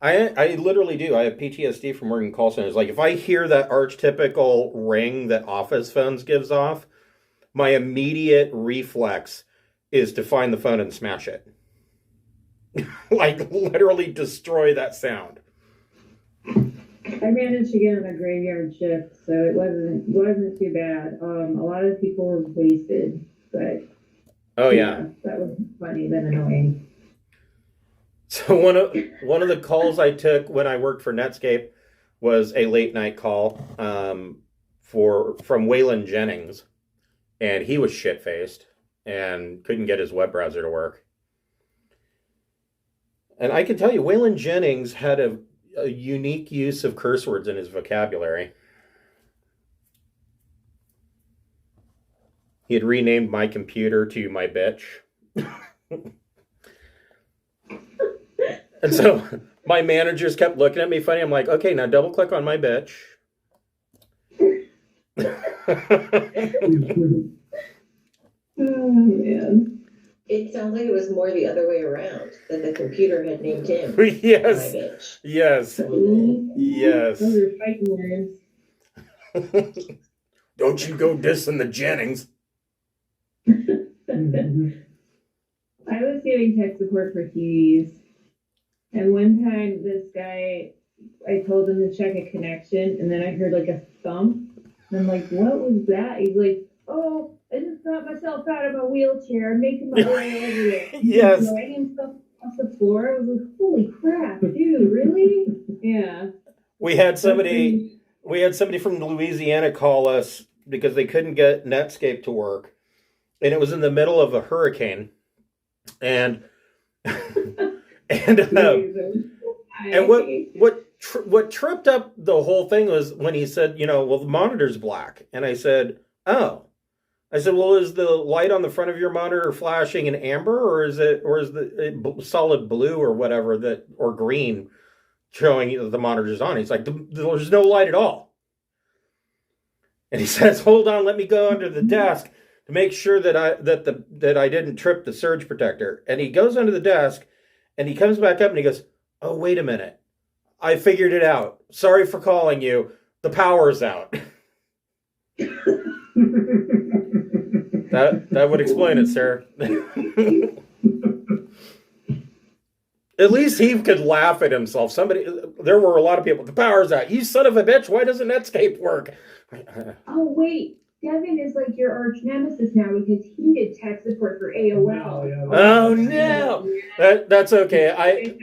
I literally do. I have PTSD from working call centers. Like if I hear that archetypical ring that office phones gives off, my immediate reflex is to find the phone and smash it. Like literally destroy that sound. I managed to get on a graveyard shift, so it wasn't too bad. A lot of people were wasted, but Oh yeah. that was funny then annoying. So one of the calls I took when I worked for Netscape was a late night call from Waylon Jennings, and he was shit faced and couldn't get his web browser to work. And I can tell you, Waylon Jennings had a unique use of curse words in his vocabulary. He had renamed my computer to my bitch. And so my managers kept looking at me funny. I'm like, okay, now double click on my bitch. Oh, man. It sounds like it was more the other way around, that the computer had named him. Yes. My bitch. Yes. Yes. Those are fighting words. Don't you go dissing the Jennings. I was doing tech support for Hughes, and one time this guy, I told him to check a connection, and then I heard like a thump, and I'm like, what was that? He's like, oh, I just got myself out of my wheelchair. I'm making my way over there. Yes. Dragging himself off the floor. I was like, holy crap, dude, really? Yeah. We had somebody from Louisiana call us because they couldn't get Netscape to work. And it was in the middle of a hurricane. And and what tripped up the whole thing was when he said, well, the monitor's black. And I said, oh. I said, well, is the light on the front of your monitor flashing in amber, or is it solid blue or whatever or green showing the monitor's on? He's like, there's no light at all. And he says, hold on, let me go under the desk to make sure that I didn't trip the surge protector. And he goes under the desk and he comes back up and he goes, oh, wait a minute. I figured it out. Sorry for calling you. The power's out. That would explain it, sir. At least he could laugh at himself. There were a lot of people. The power's out. You son of a bitch. Why doesn't Netscape work? Oh, wait. Devin is like your arch nemesis now because he did tech support for AOL. Oh, no. That's okay.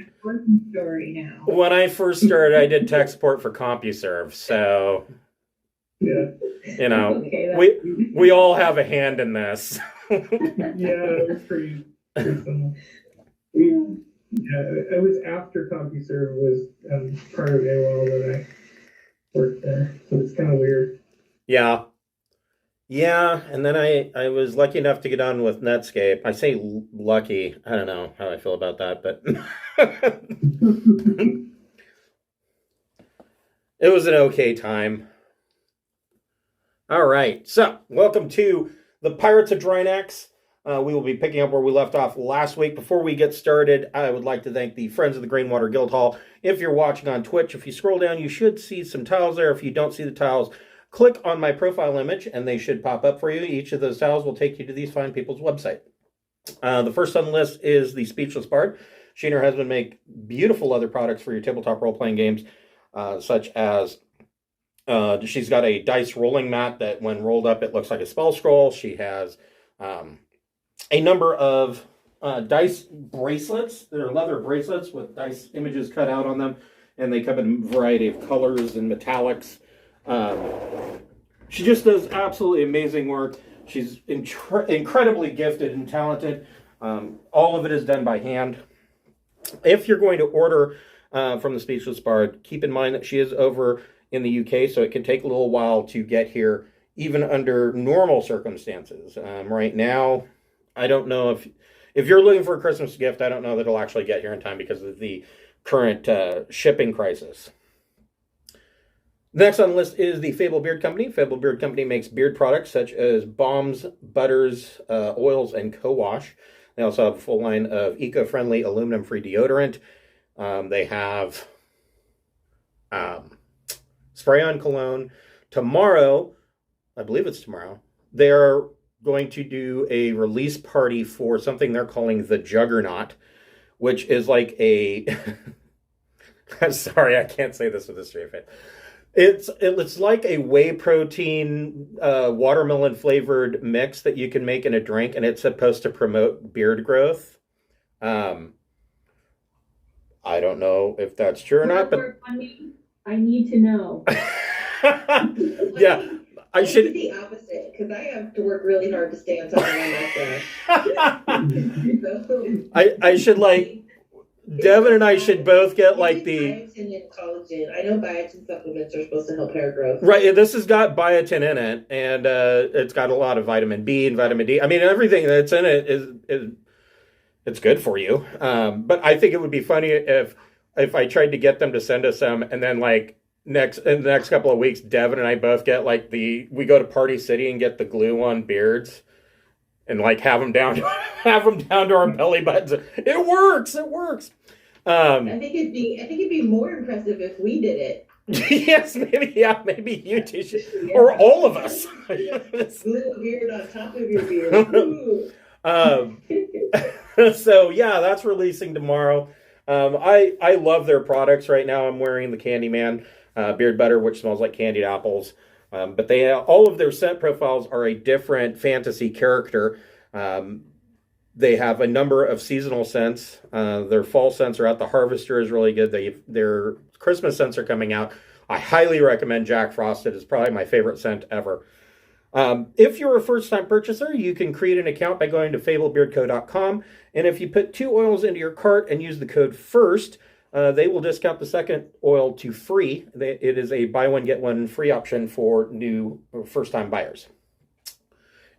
Story now. When I first started, I did tech support for CompuServe. So, yeah. Okay, we all have a hand in this. Yeah, it was pretty similar. It was after CompuServe was part of AOL that I worked there, so it's kind of weird. Yeah, and then I was lucky enough to get on with Netscape. I say lucky. I don't know how I feel about that, but it was an okay time. All right, so welcome to the Pirates of Drinax. We will be picking up where we left off last week. Before we get started, I would like to thank the Friends of the Greenwater Guildhall. If you're watching on Twitch, if you scroll down, you should see some tiles there. If you don't see the tiles, click on my profile image, and they should pop up for you. Each of those tiles will take you to these fine people's website. The first on the list is the Speechless Bard. She and her husband make beautiful leather products for your tabletop role-playing games, such as she's got a dice rolling mat that when rolled up, it looks like a spell scroll. She has a number of dice bracelets. They're leather bracelets with dice images cut out on them, and they come in a variety of colors and metallics. She just does absolutely amazing work. She's incredibly gifted and talented. All of it is done by hand. If you're going to order from the Speechless Bard, keep in mind that she is over in the UK, so it can take a little while to get here, even under normal circumstances. Right now, I don't know if you're looking for a Christmas gift, I don't know that it'll actually get here in time because of the current shipping crisis. Next on the list is the Fable Beard Company. Fable Beard Company makes beard products such as balms, butters, oils, and co-wash. They also have a full line of eco-friendly, aluminum-free deodorant. They have spray-on cologne. Tomorrow, I believe it's tomorrow, they're going to do a release party for something they're calling the Juggernaut, which is like a... I'm sorry, I can't say this with a straight face. It's like a whey protein watermelon flavored mix that you can make in a drink, and it's supposed to promote beard growth. I don't know if that's true or not, but I need to know. Yeah, I should. The opposite, because I have to work really hard to stay on top of my mustache. I should like. Devin and I should both get like the biotin and collagen. I know biotin supplements are supposed to help hair growth. Right. This has got biotin in it, and it's got a lot of vitamin B and vitamin D. I mean, everything that's in it is it's good for you. But I think it would be funny if I tried to get them to send us some, and then like in the next couple of weeks, Devin and I both get like we go to Party City and get the glue on beards. And like have them down to our belly buttons. It works. I think it'd be more impressive if we did it. Yes, maybe you two should, or all of us. Glue a beard on top of your beard. So yeah, that's releasing tomorrow. I love their products right now. I'm wearing the Candyman beard butter, which smells like candied apples. But all of their scent profiles are a different fantasy character. They have a number of seasonal scents. Their fall scents are out. The Harvester is really good. Their Christmas scents are coming out. I highly recommend Jack Frosted. It's probably my favorite scent ever. If you're a first-time purchaser, you can create an account by going to fablebeardco.com. And if you put 2 oils into your cart and use the code FIRST, they will discount the second oil to free. It is a buy one, get one free option for new or first-time buyers.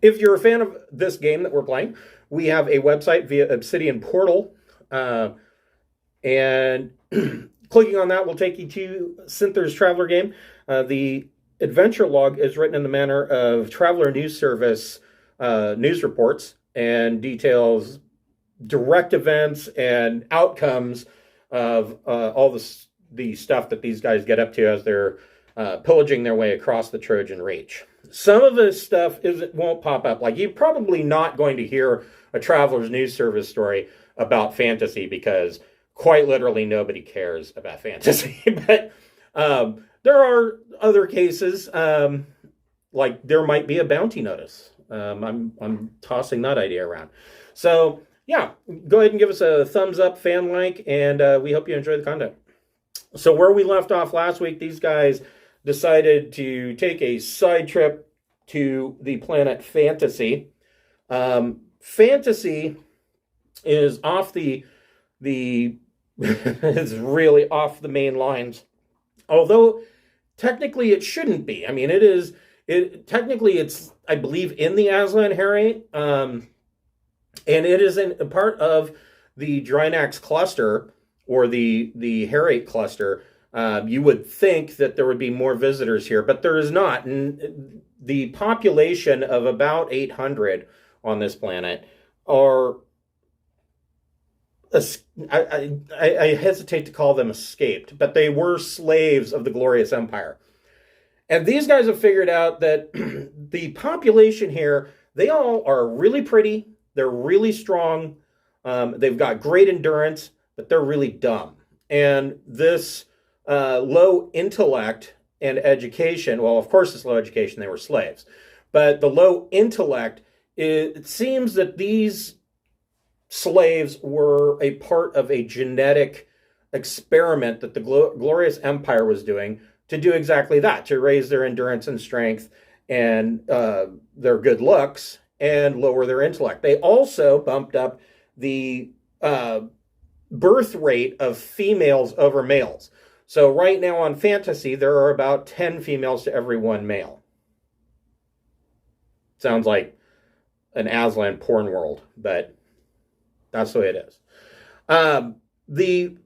If you're a fan of this game that we're playing, we have a website via Obsidian Portal. And clicking on that will take you to Cynther's Traveler game. The adventure log is written in the manner of Traveler News Service news reports and details direct events and outcomes of all the stuff that these guys get up to as they're pillaging their way across the Trojan Reach. Some of this stuff won't pop up. Like, you're probably not going to hear a Traveler's News Service story about fantasy because quite literally nobody cares about fantasy. But there are other cases, like there might be a bounty notice. I'm tossing that idea around. So yeah, go ahead and give us a thumbs up, fan like, and we hope you enjoy the content. So where we left off last week, these guys decided to take a side trip to the planet Fantasy. Fantasy is off the is really off the main lines. Although technically it shouldn't be. I mean, technically it's, I believe, in the Aslan Harate. And it is a part of the Drinax cluster, or the Harate cluster. You would think that there would be more visitors here, but there is not. And the population of about 800 on this planet are, I hesitate to call them escaped, but they were slaves of the Glorious Empire. And these guys have figured out that the population here, they all are really pretty. They're really strong. They've got great endurance, but they're really dumb. And this low intellect and education, well, of course it's low education, they were slaves. But the low intellect, it seems that these slaves were a part of a genetic experiment that the Glorious Empire was doing to do exactly that, to raise their endurance and strength and their good looks and lower their intellect. They also bumped up the birth rate of females over males. So right now on Fantasy, there are about 10 females to every 1 male. Sounds like an Aslan porn world, but that's the way it is. The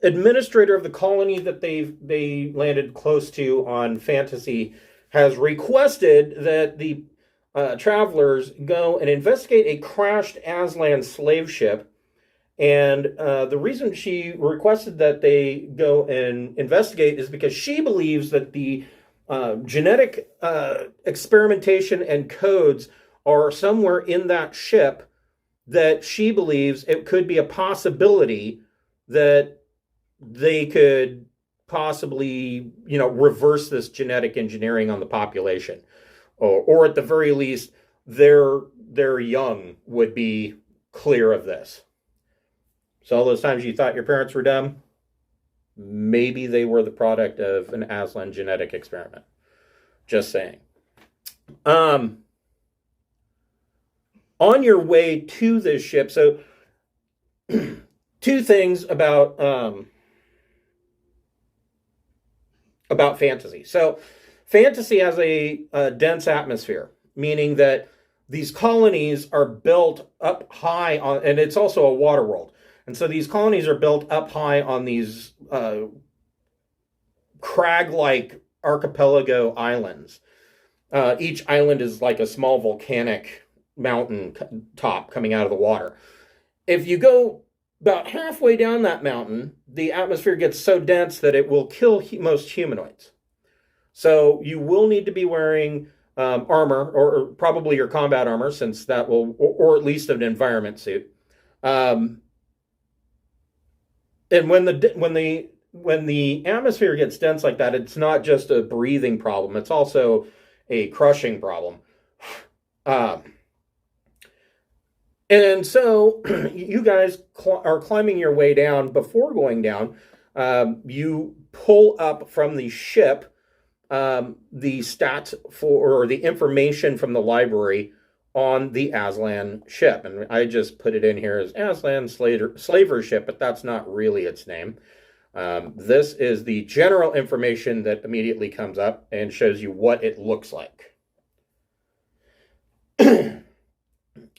administrator of the colony that they landed close to on Fantasy has requested that the travelers go and investigate a crashed Aslan slave ship And the reason she requested that they go and investigate is because she believes that the genetic experimentation and codes are somewhere in that ship, that she believes it could be a possibility that they could possibly, reverse this genetic engineering on the population. Or at the very least, their young would be clear of this. So all those times you thought your parents were dumb, maybe they were the product of an Aslan genetic experiment. Just saying. On your way to this ship, so two things about fantasy. So fantasy has a dense atmosphere, meaning that these colonies are built up high on, and it's also a water world. And so these colonies are built up high on these crag-like archipelago islands. Each island is like a small volcanic mountain top coming out of the water. If you go about halfway down that mountain, the atmosphere gets so dense that it will kill most humanoids. So you will need to be wearing armor, or probably your combat armor, since that will, or at least an environment suit. And when the atmosphere gets dense like that, it's not just a breathing problem; it's also a crushing problem. And so you guys are climbing your way down. Before going down, you pull up from the ship the stats or the information from the library on the Aslan ship. And I just put it in here as Aslan slaver ship, but that's not really its name. This is the general information that immediately comes up and shows you what it looks like.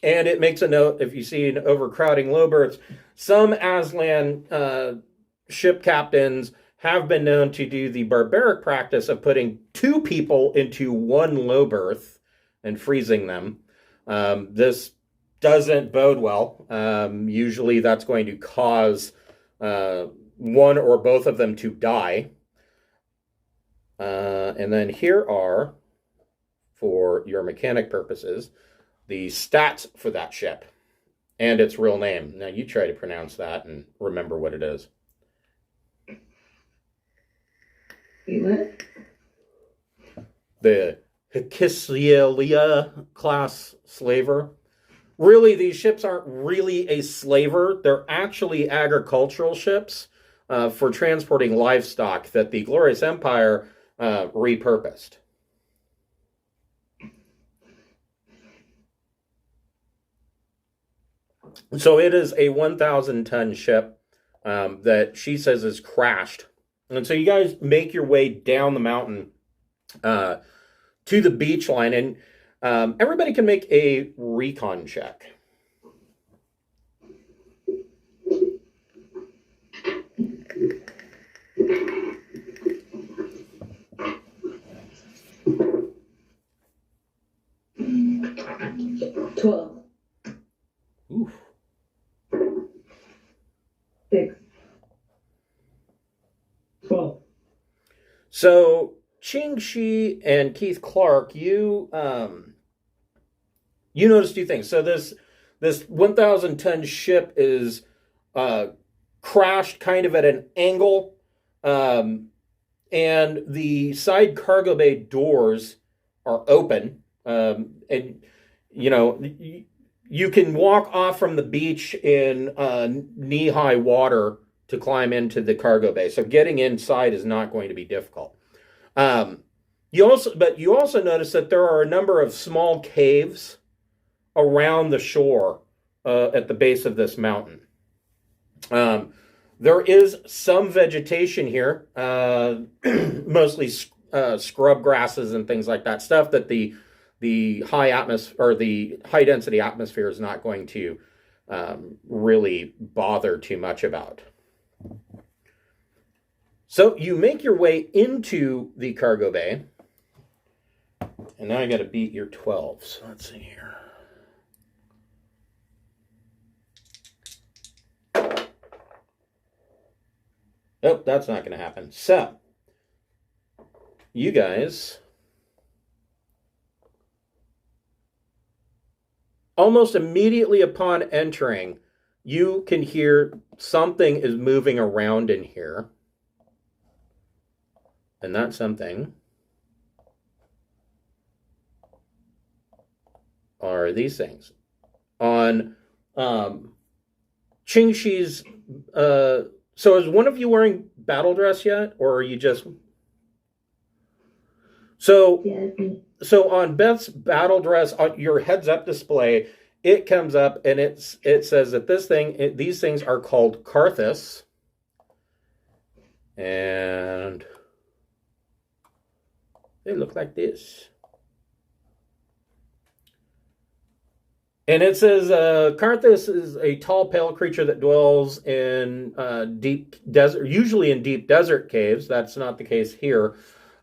And it makes a note, if you see an overcrowding low berths, some Aslan ship captains have been known to do the barbaric practice of putting two people into one low berth and freezing them. This doesn't bode well. Usually that's going to cause one or both of them to die. And then here are, for your mechanic purposes, the stats for that ship and its real name. Now you try to pronounce that and remember what it is. Wait, what? The Hkisyeleaa-class slaver. Really, these ships aren't really a slaver. They're actually agricultural ships for transporting livestock that the Glorious Empire repurposed. So it is a 1,000-ton ship that she says is crashed. And so you guys make your way down the mountain to the beach line, and everybody can make a recon check. $12. Oof. 6. 12. So Ching Shi and Keith Clark, you notice two things. So this 1,000-ton ship is crashed kind of at an angle, and the side cargo bay doors are open, and you can walk off from the beach in knee-high water to climb into the cargo bay. So getting inside is not going to be difficult. You also notice that there are a number of small caves around the shore at the base of this mountain. There is some vegetation here, mostly scrub grasses and things like that, stuff that the high atmosphere or the high density atmosphere is not going to really bother too much about. So you make your way into the cargo bay, and now I got to beat your 12. So let's see here. Oh, that's not going to happen. So, you guys almost immediately upon entering, you can hear something is moving around in here. And that something are these things. On Qingxi's... so is one of you wearing battle dress yet? Or are you just... So on Beth's battle dress, on your heads-up display, it comes up and it says that these things are called Carthus. And they look like this. And it says Carthus is a tall, pale creature that dwells in deep desert, usually in deep desert caves. That's not the case here.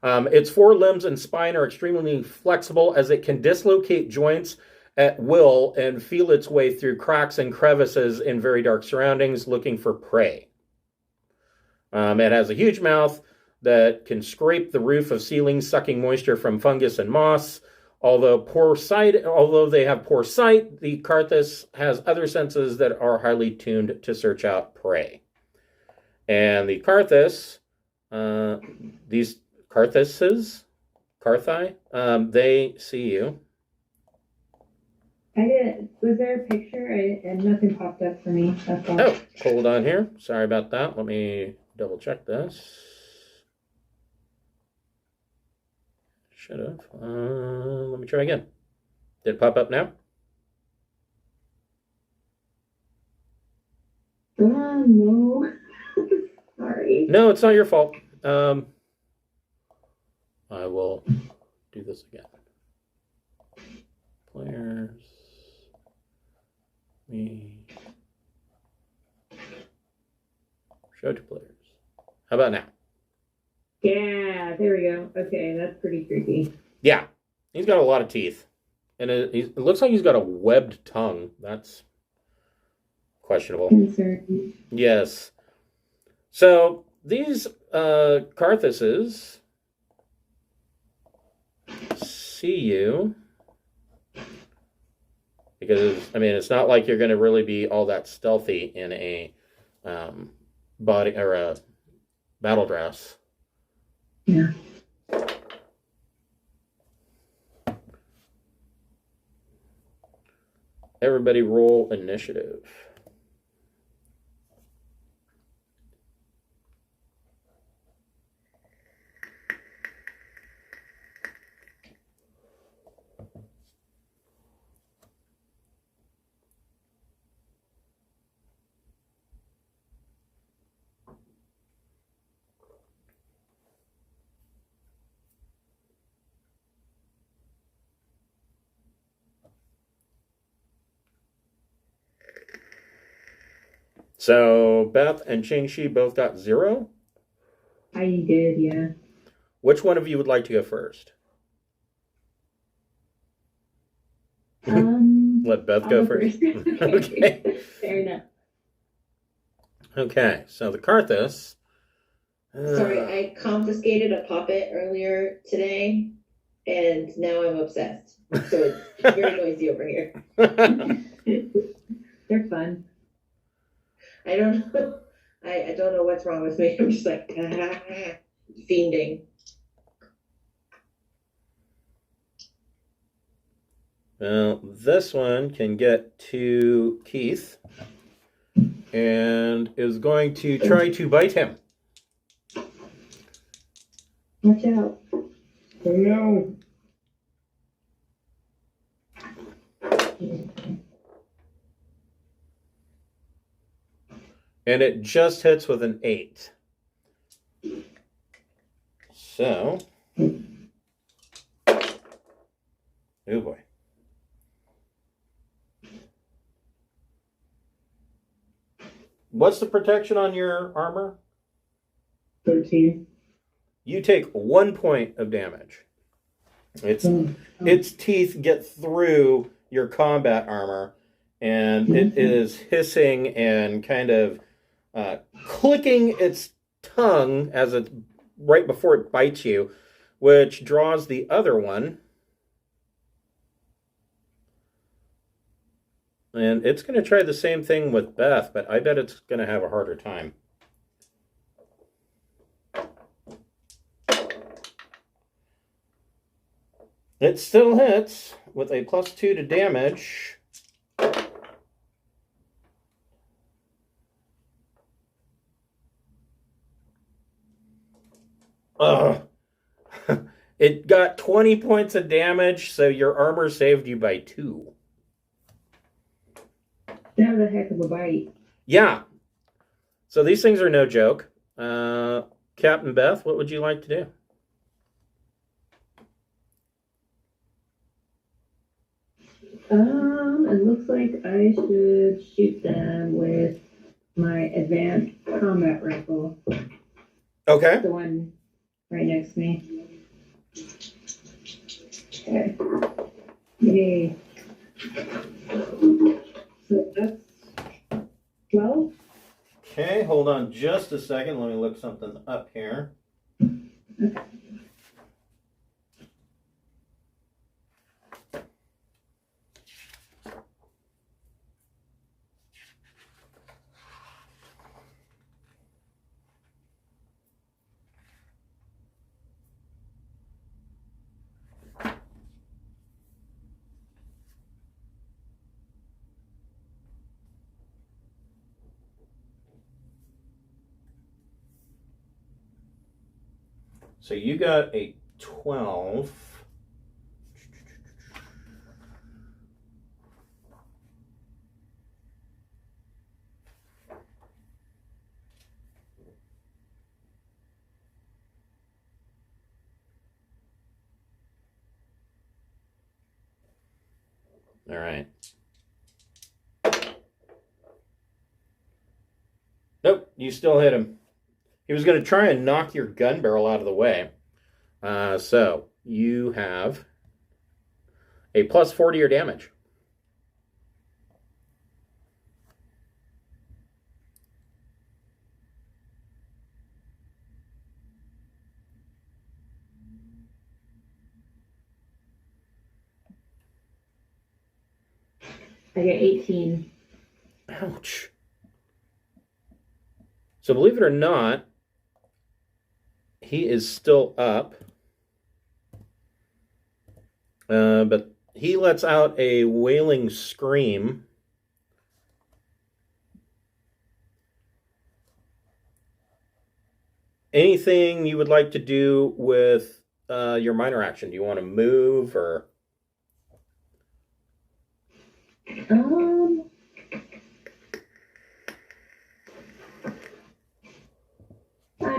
Its forelimbs and spine are extremely flexible, as it can dislocate joints at will and feel its way through cracks and crevices in very dark surroundings, looking for prey. It has a huge mouth that can scrape the roof of ceilings, sucking moisture from fungus and moss. Although they have poor sight, the Carthus has other senses that are highly tuned to search out prey. And the Carthus, these Carthuses, Carthi, they see you. Was there a picture? And nothing popped up for me. That's all. Oh, hold on here. Sorry about that. Let me double check this. Should have. Let me try again. Did it pop up now? No. Sorry. No, it's not your fault. I will do this again. Players. Me. Show to players. How about now? Yeah, there we go. Okay, that's pretty creepy. Yeah, he's got a lot of teeth. And it looks like he's got a webbed tongue. That's questionable. Concerning. Yes. So these Carthuses see you. Because, I mean, it's not like you're going to really be all that stealthy in a body or a battle dress. Yeah. Everybody roll initiative. So Beth and Qingxi both got 0. I did, yeah. Which one of you would like to go first? Let Beth I'll go first. Okay. Fair enough. Okay, so the Carthus. Sorry, I confiscated a puppet earlier today, and now I'm obsessed. So it's very noisy over here. They're fun. I don't know. I don't know what's wrong with me. I'm just like fiending. Well, this one can get to Keith and is going to try to bite him. Watch out. Oh no. And it just hits with an 8. So. Oh boy. What's the protection on your armor? 13. You take 1 point of damage. Its teeth get through your combat armor, and it is hissing and kind of clicking its tongue as it's right before it bites you, which draws the other one. And it's going to try the same thing with Beth, but I bet it's going to have a harder time. It still hits with a +2 to damage. Ugh. It got 20 points of damage, so your armor saved you by 2. That was a heck of a bite. Yeah. So these things are no joke. Captain Beth, what would you like to do? It looks like I should shoot them with my advanced combat rifle. Okay. The one right next to me. Okay. Yay. So that's 12. Okay, hold on just a second. Let me look something up here. Okay. So you got a 12. All right. Nope, you still hit him. He was going to try and knock your gun barrel out of the way. So you have a +4 to your damage. I get 18. Ouch. So believe it or not, he is still up. But he lets out a wailing scream. Anything you would like to do with your minor action? Do you want to move or? I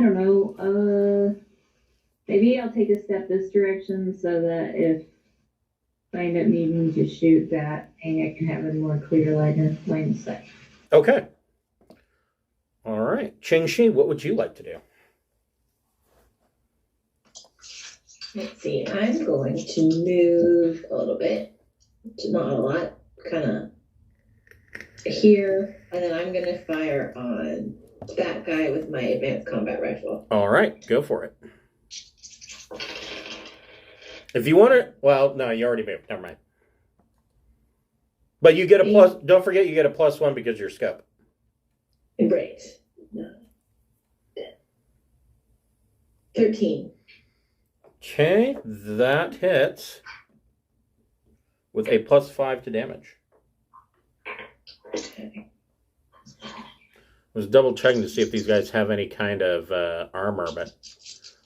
don't know. Maybe I'll take a step this direction so that if I end up needing to shoot that thing, I can have a more clear line of sight. Okay. All right. Ching-Shi, what would you like to do? Let's see. I'm going to move a little bit, not a lot, kind of here, and then I'm going to fire on that guy with my advanced combat rifle. All right, go for it. If you want to, well, no, you already moved. Never mind. But you get a plus. Don't forget, you get a +1 because you're scope. Right. 13. Okay, that hits with a +5 to damage. Okay. I was double checking to see if these guys have any kind of armor, but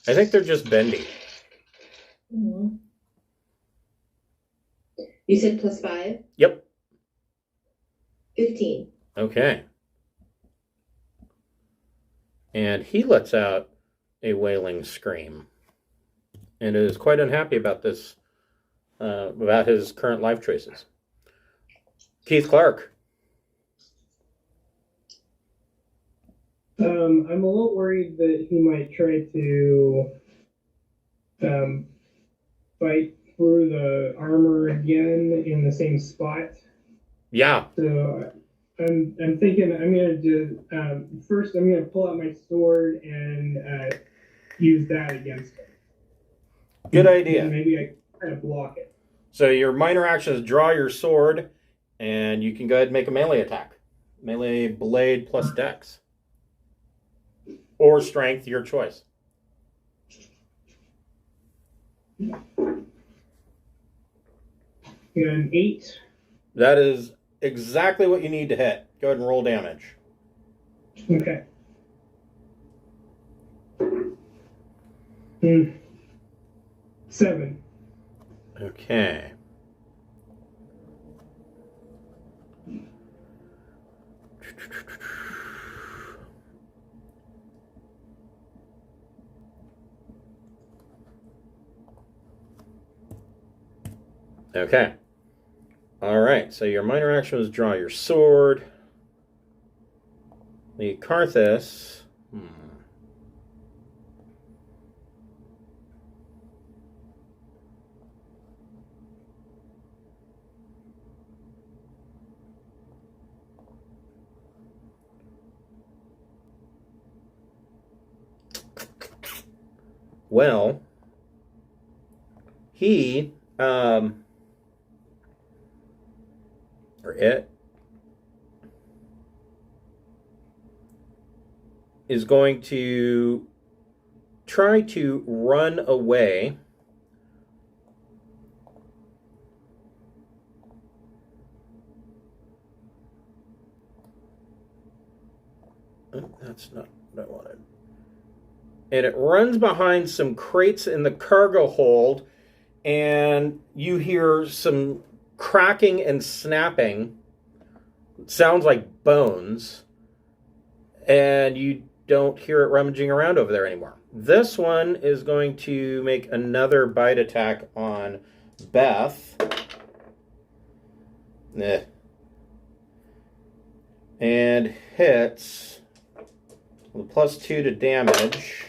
I think they're just bendy. Mm-hmm. You said +5? Yep. 15. Okay. And he lets out a wailing scream and is quite unhappy about this, about his current life choices. Keith Clark. I'm a little worried that he might try to fight through the armor again in the same spot. Yeah. So I'm thinking I'm gonna do first. I'm gonna pull out my sword and use that against it. Good And idea. maybe I kind of block it. So your minor action is draw your sword, and you can go ahead and make a melee attack. Melee blade plus dex. Or strength, your choice. Got an 8. That is exactly what you need to hit. Go ahead and roll damage. Okay. 7. Okay. Okay. All right. So your minor action was draw your sword. The Carthus. Well, he or it is going to try to run away. Oh, that's not what I wanted. And it runs behind some crates in the cargo hold, and you hear some cracking and snapping. It sounds like bones, and you don't hear it rummaging around over there anymore. This one is going to make another bite attack on Beth. And hits with a +2 to damage.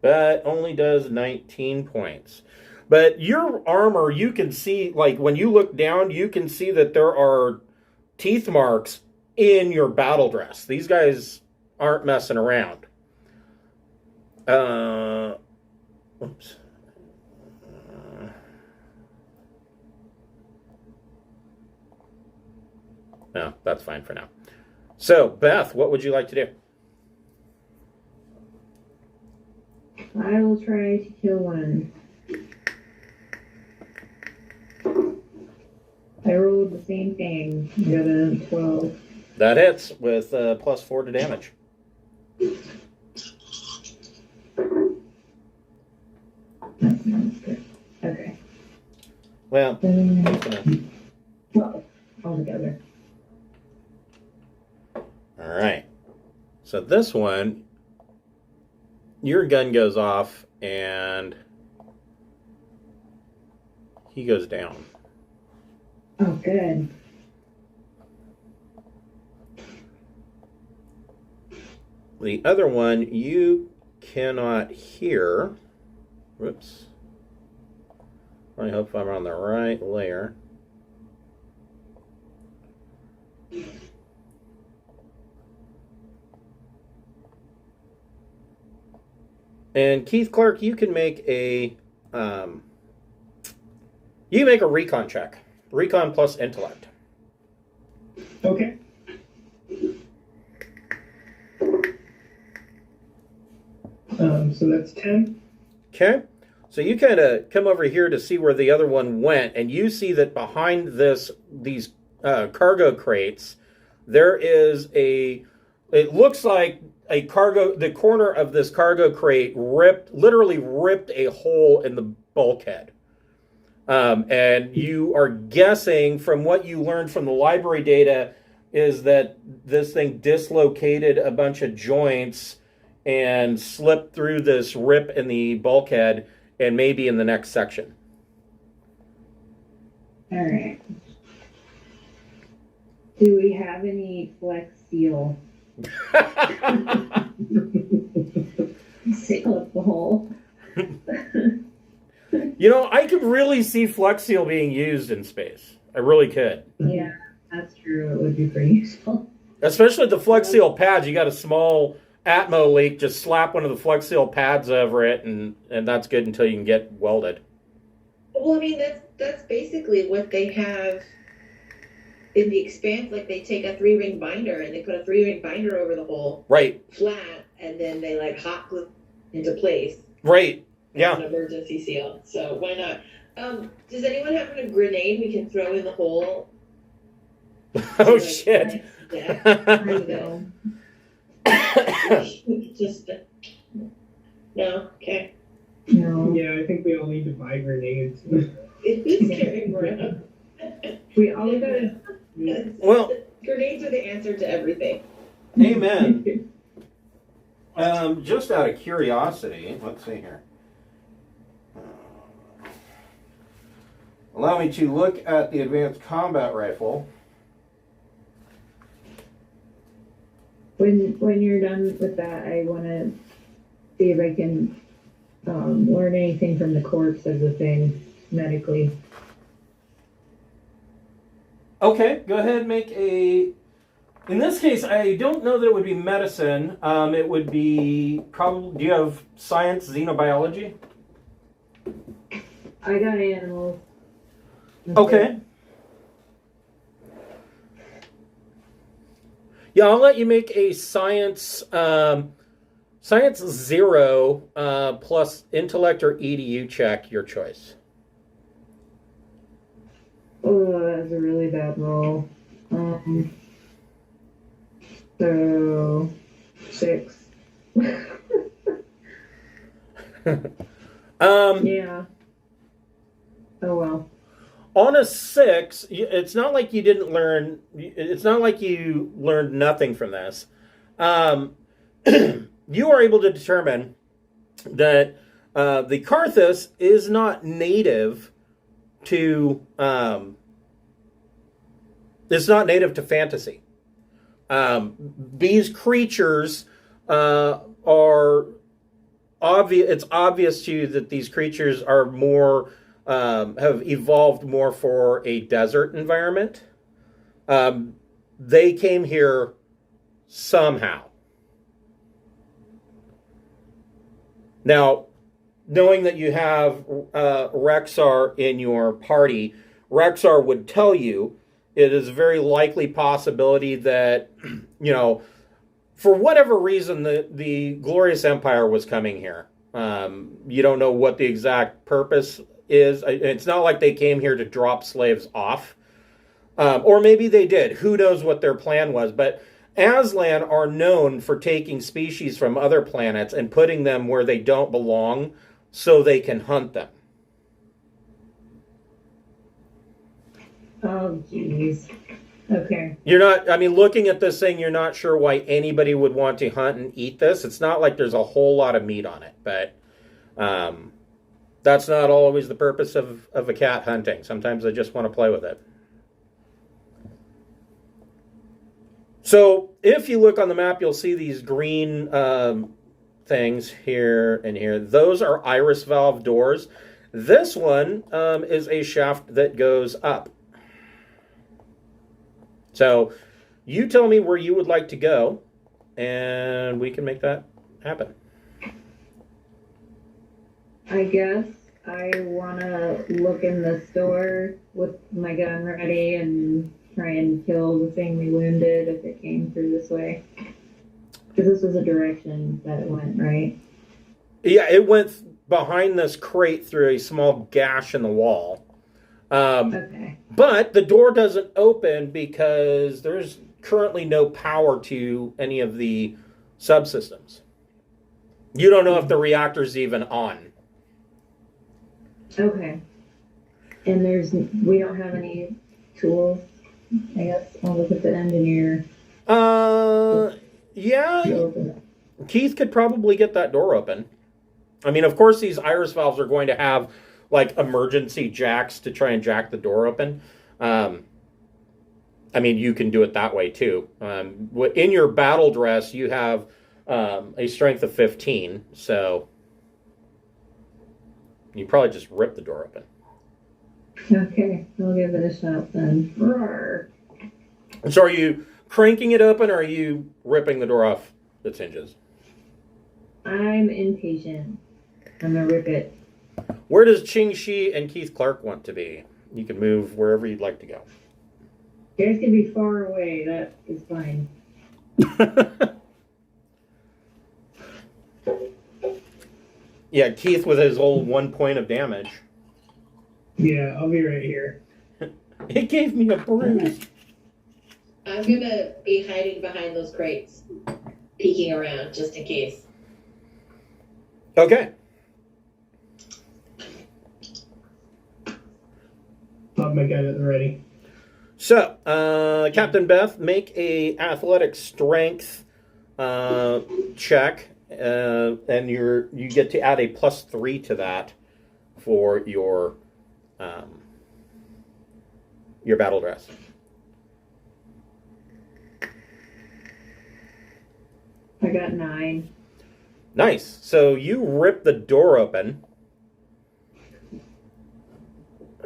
But only does 19 points. But your armor, you can see, like when you look down, you can see that there are teeth marks in your battle dress. These guys aren't messing around. Oops. No, that's fine for now. So, Beth, what would you like to do? I will try to kill one. I rolled the same thing. I got a 12. That hits with +4 to damage. That sounds good. Okay. Well, 12 altogether. all right. So this one, your gun goes off and he goes down. Oh, good. The other one you cannot hear. Whoops. I hope I'm on the right layer. And Keith Clark, you can make a recon check. Recon plus intellect. Okay. So that's 10. Okay. So you kind of come over here to see where the other one went, and you see that behind these cargo crates, there is it looks like the corner of this cargo crate literally ripped a hole in the bulkhead. And you are guessing from what you learned from the library data is that this thing dislocated a bunch of joints and slipped through this rip in the bulkhead and maybe in the next section. All right. Do we have any flex seal? Seal up the hole. You know, I could really see Flex Seal being used in space. I really could. Yeah, that's true. It would be pretty useful. Especially the Flex Seal pads. You got a small Atmo leak, just slap one of the Flex Seal pads over it, and that's good until you can get welded. Well, I mean, that's basically what they have in the Expanse. Like, they take a 3-ring binder and they put a 3-ring binder over the hole, Right. flat, and then they like hot glue into place. Right. Yeah. An emergency seal. So why not? Does anyone have a grenade we can throw in the hole? Oh, Like, shit. Yeah. I know. Just no. Okay. No. Yeah, I think we all need to buy grenades. It's carrying around. We all gotta. Well, Grenades are the answer to everything. amen. Just out of curiosity, let's see here. Allow me to look at the advanced combat rifle. When you're done with that, I want to see if I can learn anything from the corpse as a thing medically. Okay, go ahead and make a... In this case, I don't know that it would be medicine. It would be probably... Do you have science, xenobiology? I got animals. Okay. Yeah, I'll let you make a science... Science 0 plus intellect or EDU check, your choice. Oh, that's a really bad roll. So 6. Yeah. Oh well. On a 6, it's not like you didn't learn. It's not like you learned nothing from this. You are able to determine that the Carthus is not native to. It's not native to fantasy. These creatures are obvious. It's obvious to you that these creatures are more. Have evolved more for a desert environment. They came here somehow. Now, knowing that you have Rexar in your party, Rexar would tell you it is a very likely possibility that, you know, for whatever reason, the Glorious Empire was coming here. You don't know what the exact purpose is. It's not like they came here to drop slaves off. Or maybe they did. Who knows what their plan was. But Aslan are known for taking species from other planets and putting them where they don't belong so they can hunt them. Oh, jeez. Okay. You're not, I mean, looking at this thing, you're not sure why anybody would want to hunt and eat this. It's not like there's a whole lot of meat on it, but that's not always the purpose of a cat hunting. Sometimes they just want to play with it. So if you look on the map, you'll see these green things here and here. Those are iris valve doors. This one is a shaft that goes up. So you tell me where you would like to go, and we can make that happen. I guess I want to look in the store with my gun ready and try and kill the thing we wounded if it came through this way. Because this was the direction that it went, right? Yeah, it went behind this crate through a small gash in the wall. Okay. But the door doesn't open because there's currently no power to any of the subsystems. You don't know if the reactor's even on. Okay. And we don't have any tools, I guess. I'll look at the engineer. Yeah. Keith could probably get that door open. I mean, of course, these iris valves are going to have like emergency jacks to try and jack the door open. I mean, you can do it that way too. In your battle dress, you have a strength of 15, so You probably just rip the door open. Okay, I'll give it a shot then. Roar. So are you cranking it open, or are you ripping the door off its hinges? I'm impatient. I'm gonna rip it. Where does Ching Shi and Keith Clark want to be? You can move wherever you'd like to go. You guys can be far away. That is fine. Yeah, Keith with his old 1 point of damage. Yeah, I'll be right here. It gave me a bruise. I'm gonna be hiding behind those crates, peeking around just in case. Okay. I'll have my gun at the ready. So, Captain Beth, make a athletic strength check, and you get to add a +3 to that for your battle dress. I got 9. Nice. So you rip the door open,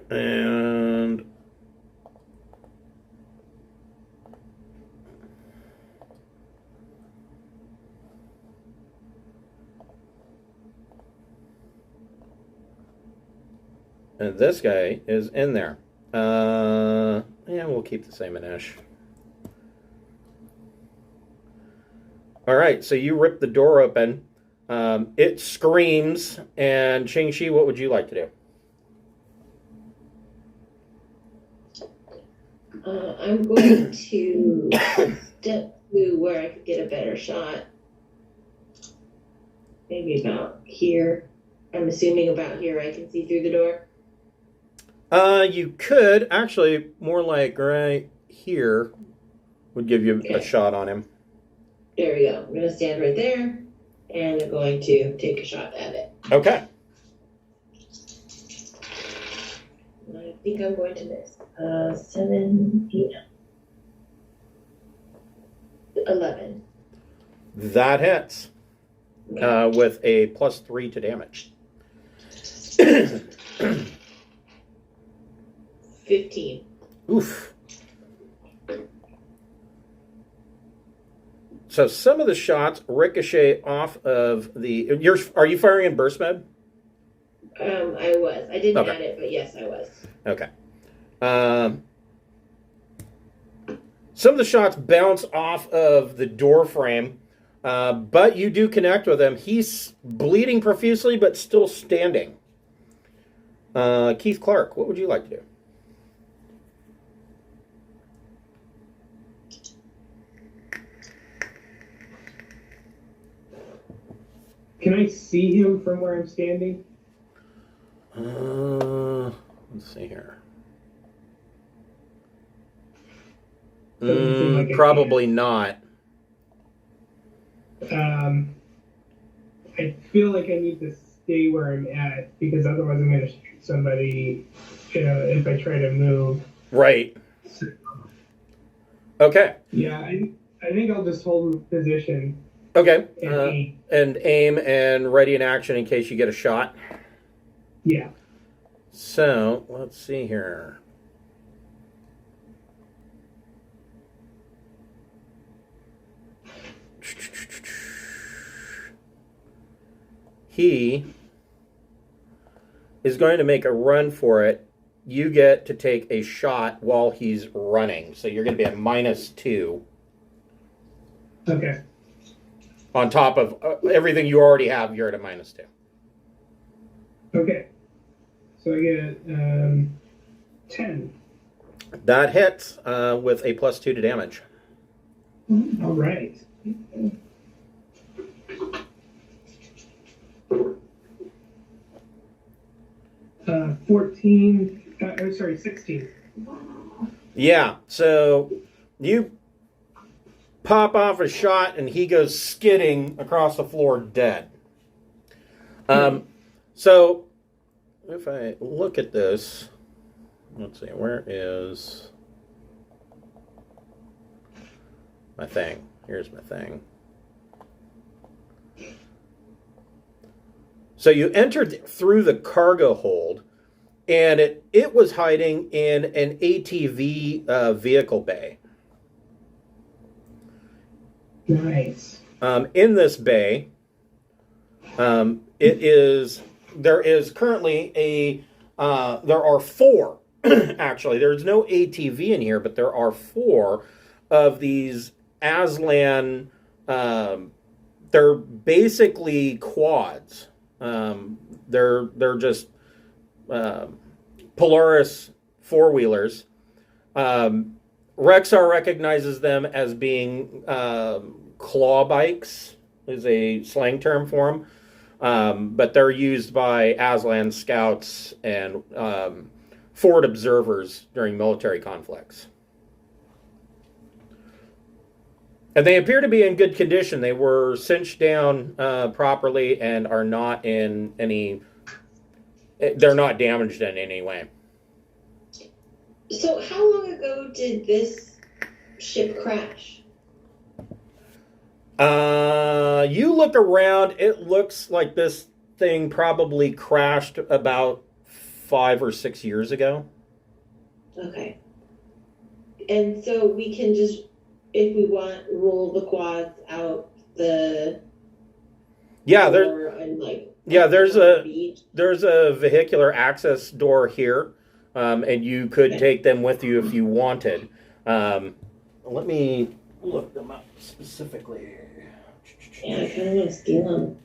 and this guy is in there. Yeah, we'll keep the same Anish. All right, so you rip the door open. It screams, and Ching Shi, what would you like to do? I'm going to step to where I could get a better shot. Maybe about here. I'm assuming about here I can see through the door. You could actually, more like right here would give you a shot on him. There we go. I'm going to stand right there, and I'm going to take a shot at it. Okay. I think I'm going to miss. 7, 8, 11. That hits with a +3 to damage. 15. Oof. So some of the shots ricochet off of the... Are you firing in burst mode? I was. I didn't Okay. add it, but yes, I was. Okay. Some of the shots bounce off of the door frame, but you do connect with him. He's bleeding profusely, but still standing. Keith Clark, what would you like to do? Can I see him from where I'm standing? Let's see here. Doesn't seem like I Probably not. I feel like I need to stay where I'm at because otherwise I'm going to shoot somebody, if I try to move. Right. Okay. Yeah, I think I'll just hold position Okay. and aim. And aim and ready in action in case you get a shot. Yeah. So, let's see here. He is going to make a run for it. You get to take a shot while he's running. So you're going to be at -2 Okay. on top of everything you already have. You're at a -2. Okay. So I get 10. That hits with a +2 to damage. All right. 16. Yeah, so you pop off a shot and he goes skidding across the floor dead. So if I look at this, let's see, where is my thing? Here's my thing. So you entered through the cargo hold, and it was hiding in an ATV vehicle bay. Nice. In this bay, there is currently there are four, actually, there's no ATV in here, but there are four of these Aslan, they're basically quads. They're just Polaris four-wheelers. Rexar recognizes them as being claw bikes, is a slang term for them. But they're used by Aslan scouts and forward observers during military conflicts. And they appear to be in good condition. They were cinched down properly and are not in any... They're not damaged in any way. So how long ago did this ship crash? You look around, it looks like this thing probably crashed about 5 or 6 years ago. Okay. And so we can just, if we want, roll the quads out the... Yeah, there's a vehicular access door here, and you could take them with you if you wanted. Let me look them up specifically. Yeah, I kind of want to steal them.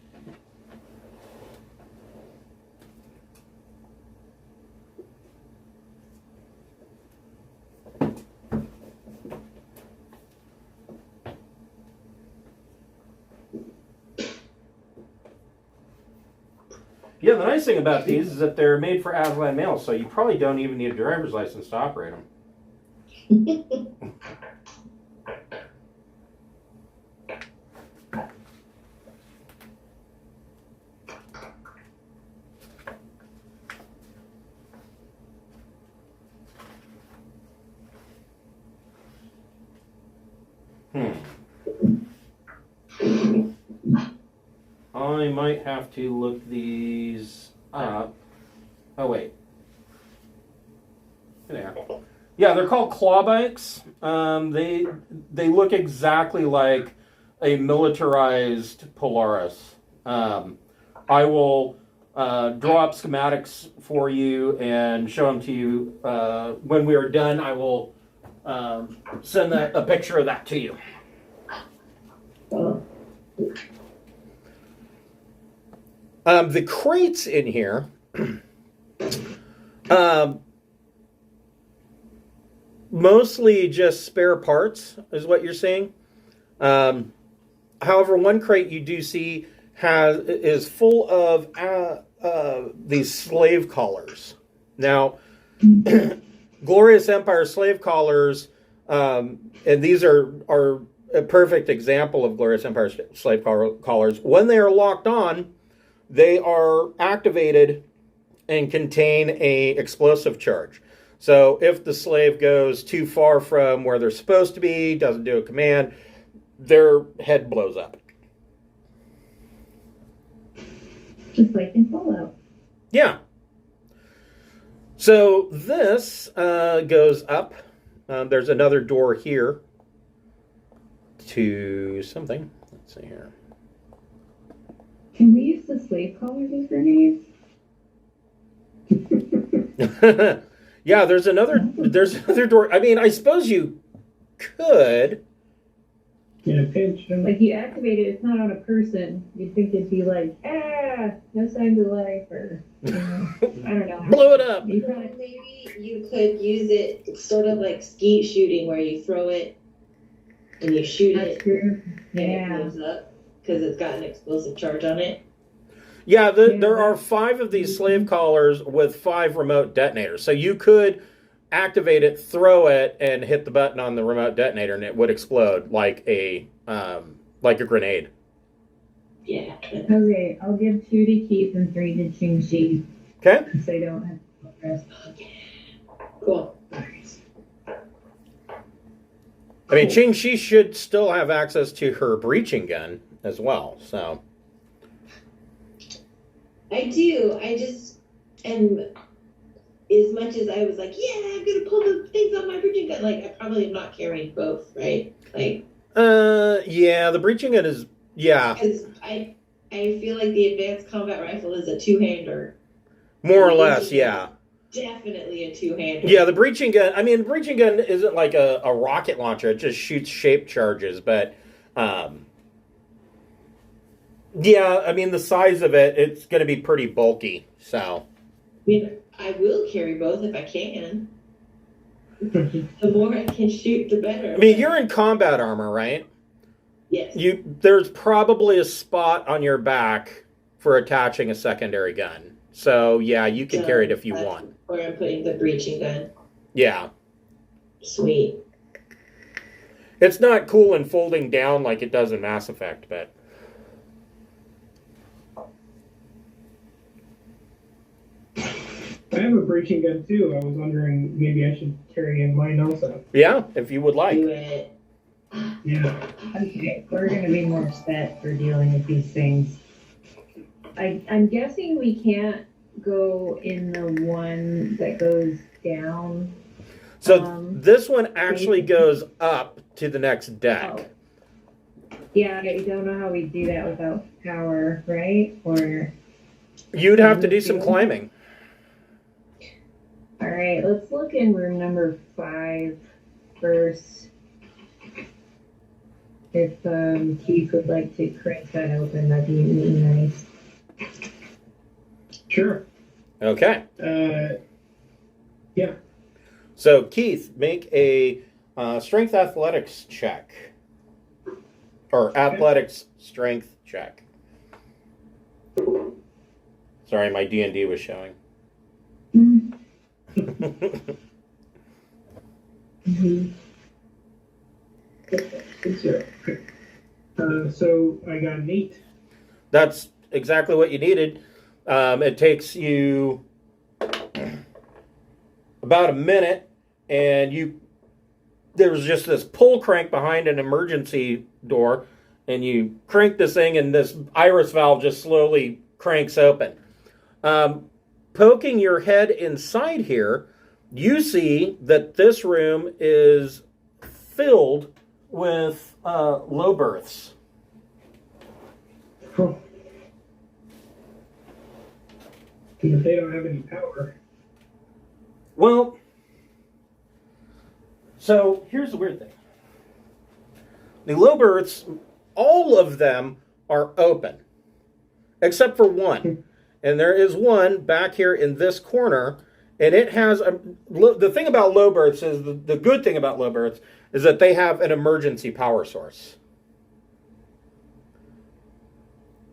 Yeah, the nice thing about these is that they're made for Aslan males, so you probably don't even need a driver's license to operate them. I might have to look these up. Oh, wait. There. Yeah, they're called claw bikes. They look exactly like a militarized Polaris. I will draw up schematics for you and show them to you. When we are done, I will send a picture of that to you. The crates in here, mostly just spare parts is what you're seeing. However, one crate you do see is full of these slave collars. Now, Glorious Empire slave collars, and these are a perfect example of Glorious Empire slave collars. When they are locked on, they are activated and contain a explosive charge. So if the slave goes too far from where they're supposed to be, doesn't do a command, their head blows up. Just like in Fallout. Yeah. So this goes up. There's another door here to something. Let's see here. Can we use the slave collars as grenades? Yeah, there's another door. I mean, I suppose you could. In a pinch. Like you activate it, it's not on a person. You'd think it'd be like, no signs of life, or I don't know. Blow it up. Maybe you could use it sort of like skeet shooting, where you throw it and you shoot That's it, true. and it Yeah. blows up because it's got an explosive charge on it. Yeah, there are 5 of these slave collars with 5 remote detonators. So you could activate it, throw it, and hit the button on the remote detonator, and it would explode like a grenade. Yeah. Okay, I'll give 2 to Keith and 3 to Ching Shi. Okay. Because they don't have the rest. Cool. I mean, Ching Shi should still have access to her breaching gun as well. So I do. I just am, as much as I was like, yeah, I'm gonna pull the things on my breaching gun. Like, I probably am not carrying both, right? Like, yeah, the breaching gun is, yeah, because I feel like the advanced combat rifle is a two-hander. more or less, yeah. Definitely a two-hander. Yeah, the breaching gun, I mean, the breaching gun isn't like a rocket launcher. It just shoots shape charges, but, yeah, I mean, the size of it, it's going to be pretty bulky, so. I mean, I will carry both if I can. The more I can shoot, the better. I mean, you're in combat armor, right? Yes. There's probably a spot on your back for attaching a secondary gun. So, yeah, you can carry it if you want. Where I'm putting the breaching gun. Yeah. Sweet. It's not cool and folding down like it does in Mass Effect, but... I have a breaching gun too. I was wondering maybe I should carry in mine also. Yeah, if you would like. Do it. Yeah. Okay, we're gonna be more set for dealing with these things. I'm guessing we can't go in the one that goes down. So this one actually goes up to the next deck. Oh. Yeah, you don't know how we do that without power, right? Or You'd have to do some climbing. all right, let's look in room number 5 first. If Keith would like to crank that open, that'd be really nice. Sure. Okay. Yeah. So, Keith, make a strength athletics check. Or athletics strength check. Sorry, my D&D was showing. Mm-hmm. So I got an 8. That's exactly what you needed. It takes you about a minute, and there's just this pull crank behind an emergency door, and you crank this thing, and this iris valve just slowly cranks open. Poking your head inside here, you see that this room is filled with low berths. Huh. But they don't have any power. Well, so here's the weird thing. The low berths, all of them are open, except for one. And there is one back here in this corner, and it has the thing about low berths is the good thing about low berths is that they have an emergency power source.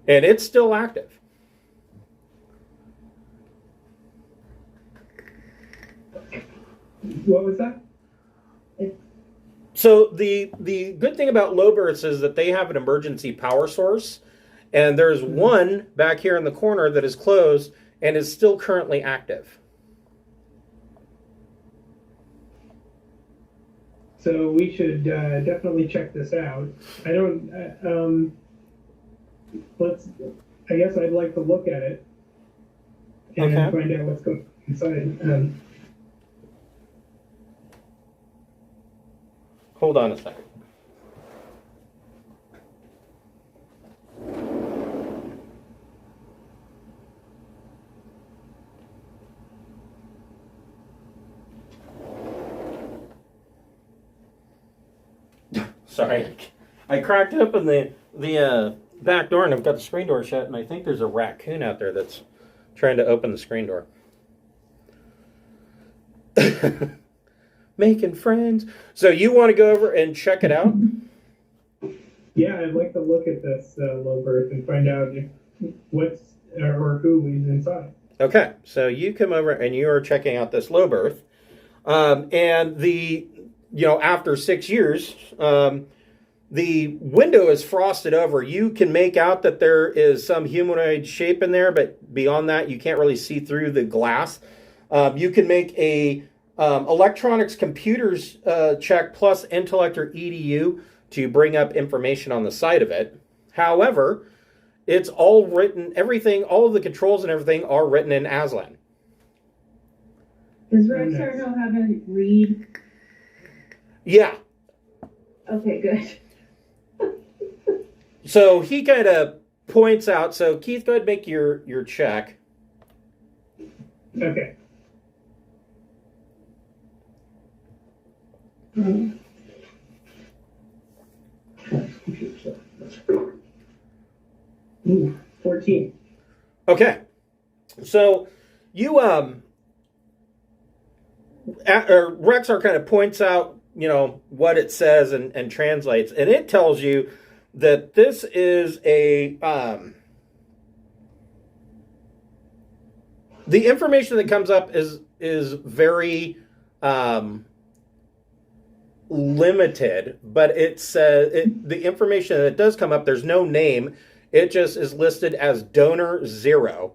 And it's still active. What was that? So the good thing about low berths is that they have an emergency power source, and there's one back here in the corner that is closed and is still currently active. So we should definitely check this out. I don't. I guess I'd like to look at it and find out what's going inside. Hold on a second. Sorry, I cracked open the back door, and I've got the screen door shut, and I think there's a raccoon out there that's trying to open the screen door. Making friends. So you want to go over and check it out? Yeah, I'd like to look at this low berth and find out what's or who is inside. Okay, so you come over and you are checking out this low berth, and after 6 years, the window is frosted over. You can make out that there is some humanoid shape in there, but beyond that, you can't really see through the glass. You can make a electronics computers check plus intellect or EDU to bring up information on the side of it. However, It's all written, everything, all of the controls and everything are written in Aslan. Does Rexar know how to read? Yeah. Okay, good. So he kind of points out. So Keith, go ahead and make your check. Okay. Ooh, 14. Okay. So you Rexar kind of points out, what it says and translates, and it tells you that this is a the information that comes up is very limited, but it says the information that does come up, there's no name. It just is listed as donor 0.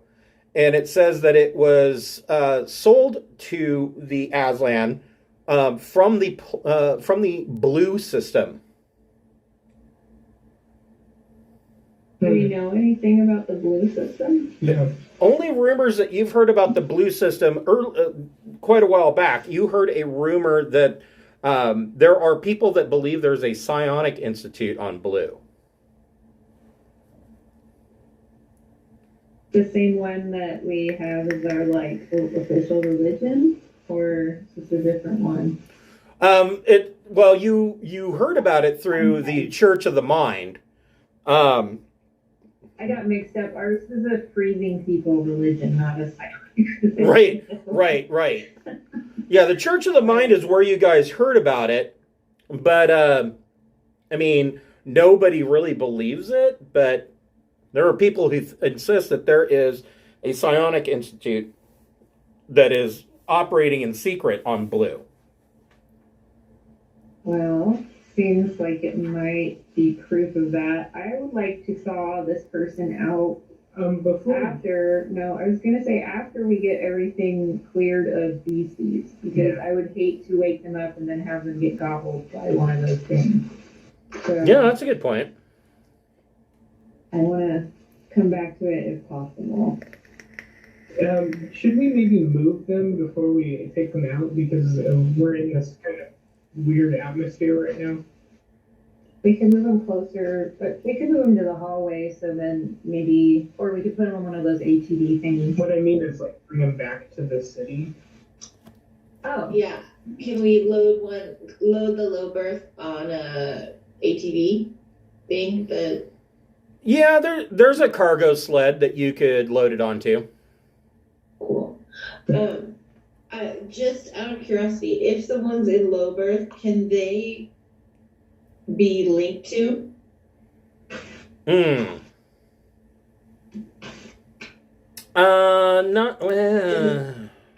And it says that it was sold to the Aslan from the blue system. Do we know anything about the blue system? Yeah. Only rumors that you've heard about the blue system quite a while back. You heard a rumor that there are people that believe there's a psionic institute on blue. The same one that we have as our official religion, or just a different one? You heard about it through the Church of the Mind. I got mixed up. Ours is a freezing people religion, not a psionic religion. Right. Yeah, the Church of the Mind is where you guys heard about it, but nobody really believes it, but there are people who insist that there is a psionic institute that is operating in secret on blue. Well, seems like it might be proof of that. I would like to thaw this person out after we get everything cleared of beasties, because I would hate to wake them up and then have them get gobbled by one of those things. So Yeah, that's a good point. I want to come back to it if possible. Should we maybe move them before we take them out? Because we're in this kind of weird atmosphere right now. We can move them closer, but we could move them to the hallway, so then maybe, or we could put them on one of those ATV things. What I mean is bring them back to the city. Oh. Yeah. Can we load the low berth on a ATV thing? Yeah, there's a cargo sled that you could load it onto. Cool. Just out of curiosity, if someone's in low berth, can they be linked to? Not.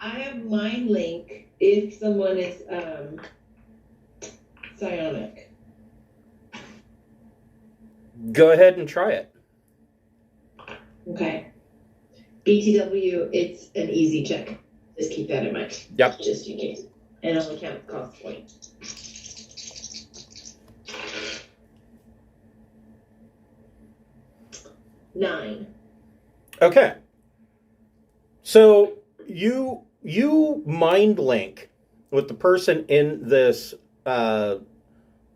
I have mind link if someone is psionic. Go ahead and try it. Okay. BTW, it's an easy check. Just keep that in mind. Yep. Just in case. And only count cost point. Nine. Okay. So you mind link with the person in this low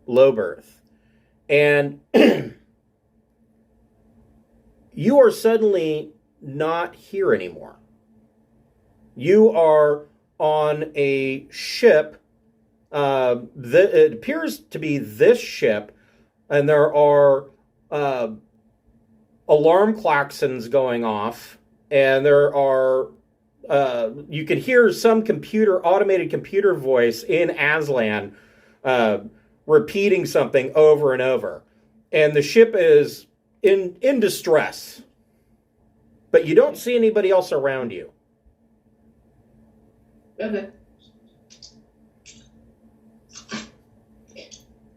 berth, and you are suddenly not here anymore. You are on a ship. It appears to be this ship, and there are alarm klaxons going off, and there are you can hear some automated computer voice in Aslan repeating something over and over, and the ship is in distress, but you don't see anybody else around you. Okay.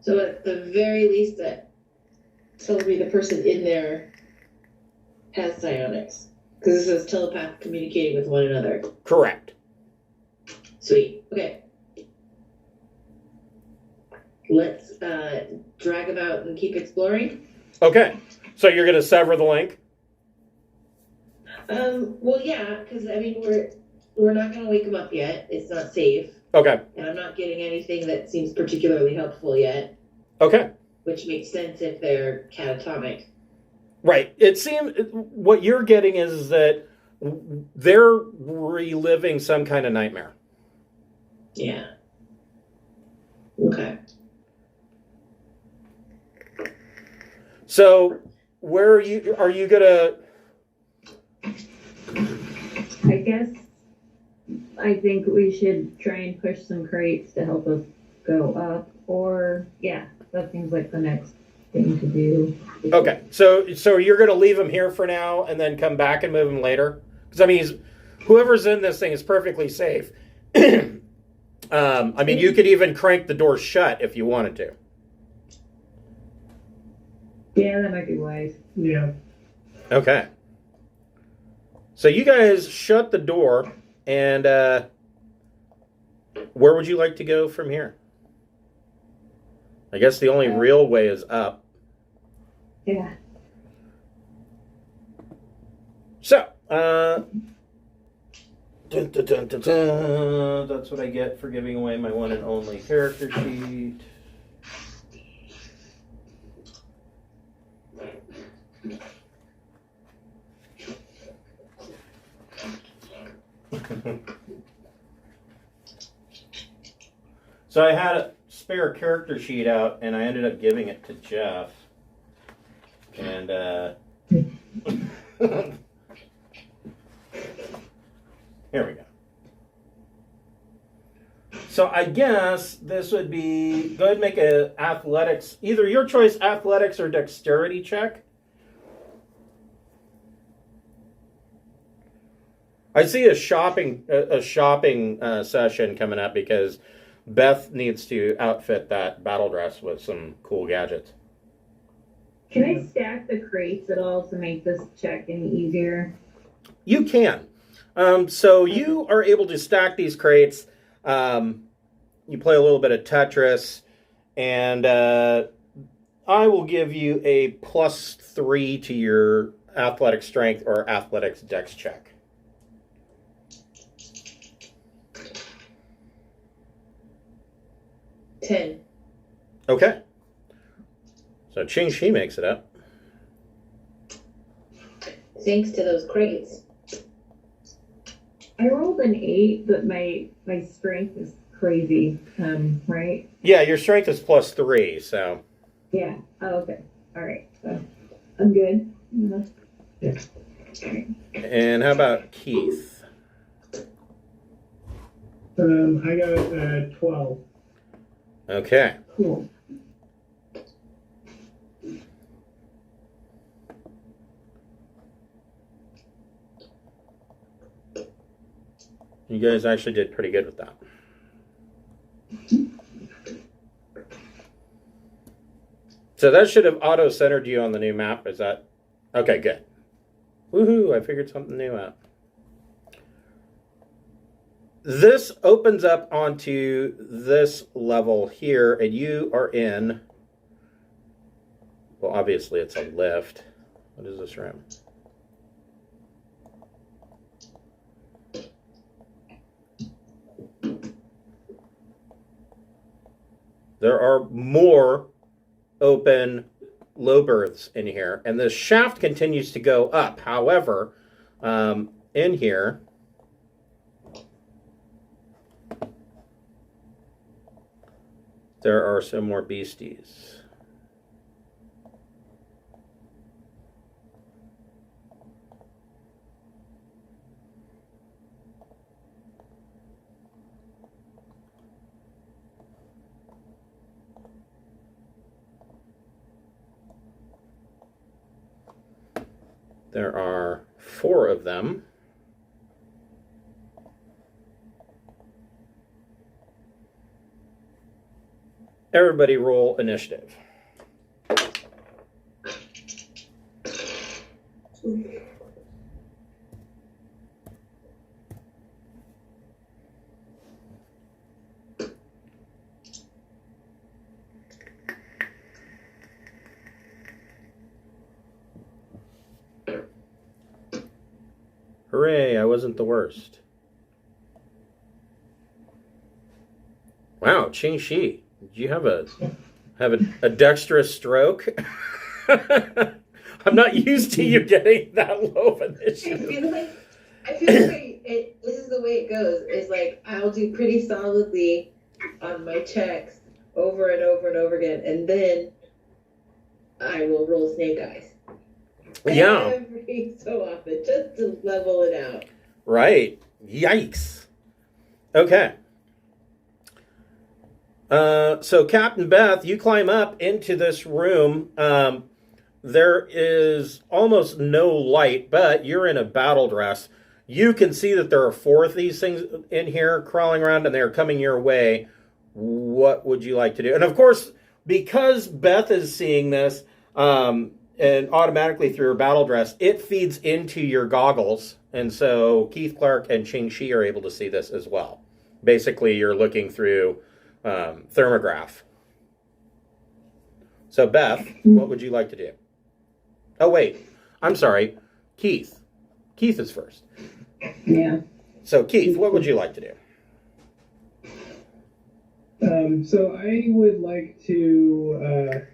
So at the very least, that tells me the person in there has psionics, because this is telepath communicating with one another. Correct. Sweet. Okay. Let's drag them out and keep exploring. Okay. So you're going to sever the link? Well, yeah, because I mean, we're not going to wake them up yet. It's not safe, Okay. and I'm not getting anything that seems particularly helpful yet. Okay. Which makes sense if they're catatonic. Right. It seems what you're getting is that they're reliving some kind of nightmare. Yeah. Okay. So, where are you gonna? I guess I think we should try and push some crates to help us go up, or yeah, that seems like the next thing to do. Okay, so you're gonna leave him here for now, and then come back and move him later. Because I mean, whoever's in this thing is perfectly safe. I mean, you could even crank the door shut if you wanted to. Yeah, that might be wise. Yeah. Okay. So you guys shut the door, and where would you like to go from here? I guess the only real way is up. Yeah. So, dun, dun, dun, dun, dun. That's what I get for giving away my one and only character sheet. So I had a spare character sheet out, and I ended up giving it to Jeff. And here we go. So I guess this would be, go ahead and make a athletics, either your choice, athletics or dexterity check. I see a shopping session coming up because Beth needs to outfit that battle dress with some cool gadgets. Can I stack the crates at all to make this check any easier? You can. So you are able to stack these crates. You play a little bit of Tetris, and I will give you a +3 to your athletic strength or athletics dex check. 10. Okay. So Ching Shi makes it up. Thanks to those crates. I rolled an 8, but my strength is crazy. Right? Yeah, your strength is +3, so. Yeah. Oh, okay. All right. So I'm good. Yeah. And how about Keith? I got 12. Okay. Cool. You guys actually did pretty good with that. So that should have auto-centered you on the new map. Is that... Okay, good. Woohoo, I figured something new out. This opens up onto this level here, and you are in... Well, obviously it's a lift. What is this room? There are more open low berths in here, and the shaft continues to go up. However, in here, there are some more beasties. There are 4 of them. Everybody roll initiative. Hooray, I wasn't the worst. Wow, Qingxi, did you have a dexterous stroke? I'm not used to you getting that low of initiative. I feel like this is the way it goes. It's like I'll do pretty solidly on my checks over and over and over again, and then I will roll snake eyes. Yeah. Every so often, just to level it out. Right. Yikes. Okay. So Captain Beth, you climb up into this room. There is almost no light, but you're in a battle dress. You can see that there are 4 of these things in here crawling around, and they're coming your way. What would you like to do? And of course, because Beth is seeing this, and automatically through her battle dress, it feeds into your goggles. And so Keith Clark and Qingxi are able to see this as well. Basically, you're looking through thermograph. So Beth, what would you like to do? Oh, wait. I'm sorry. Keith. Keith is first. Yeah. So Keith, what would you like to do? So I would like to,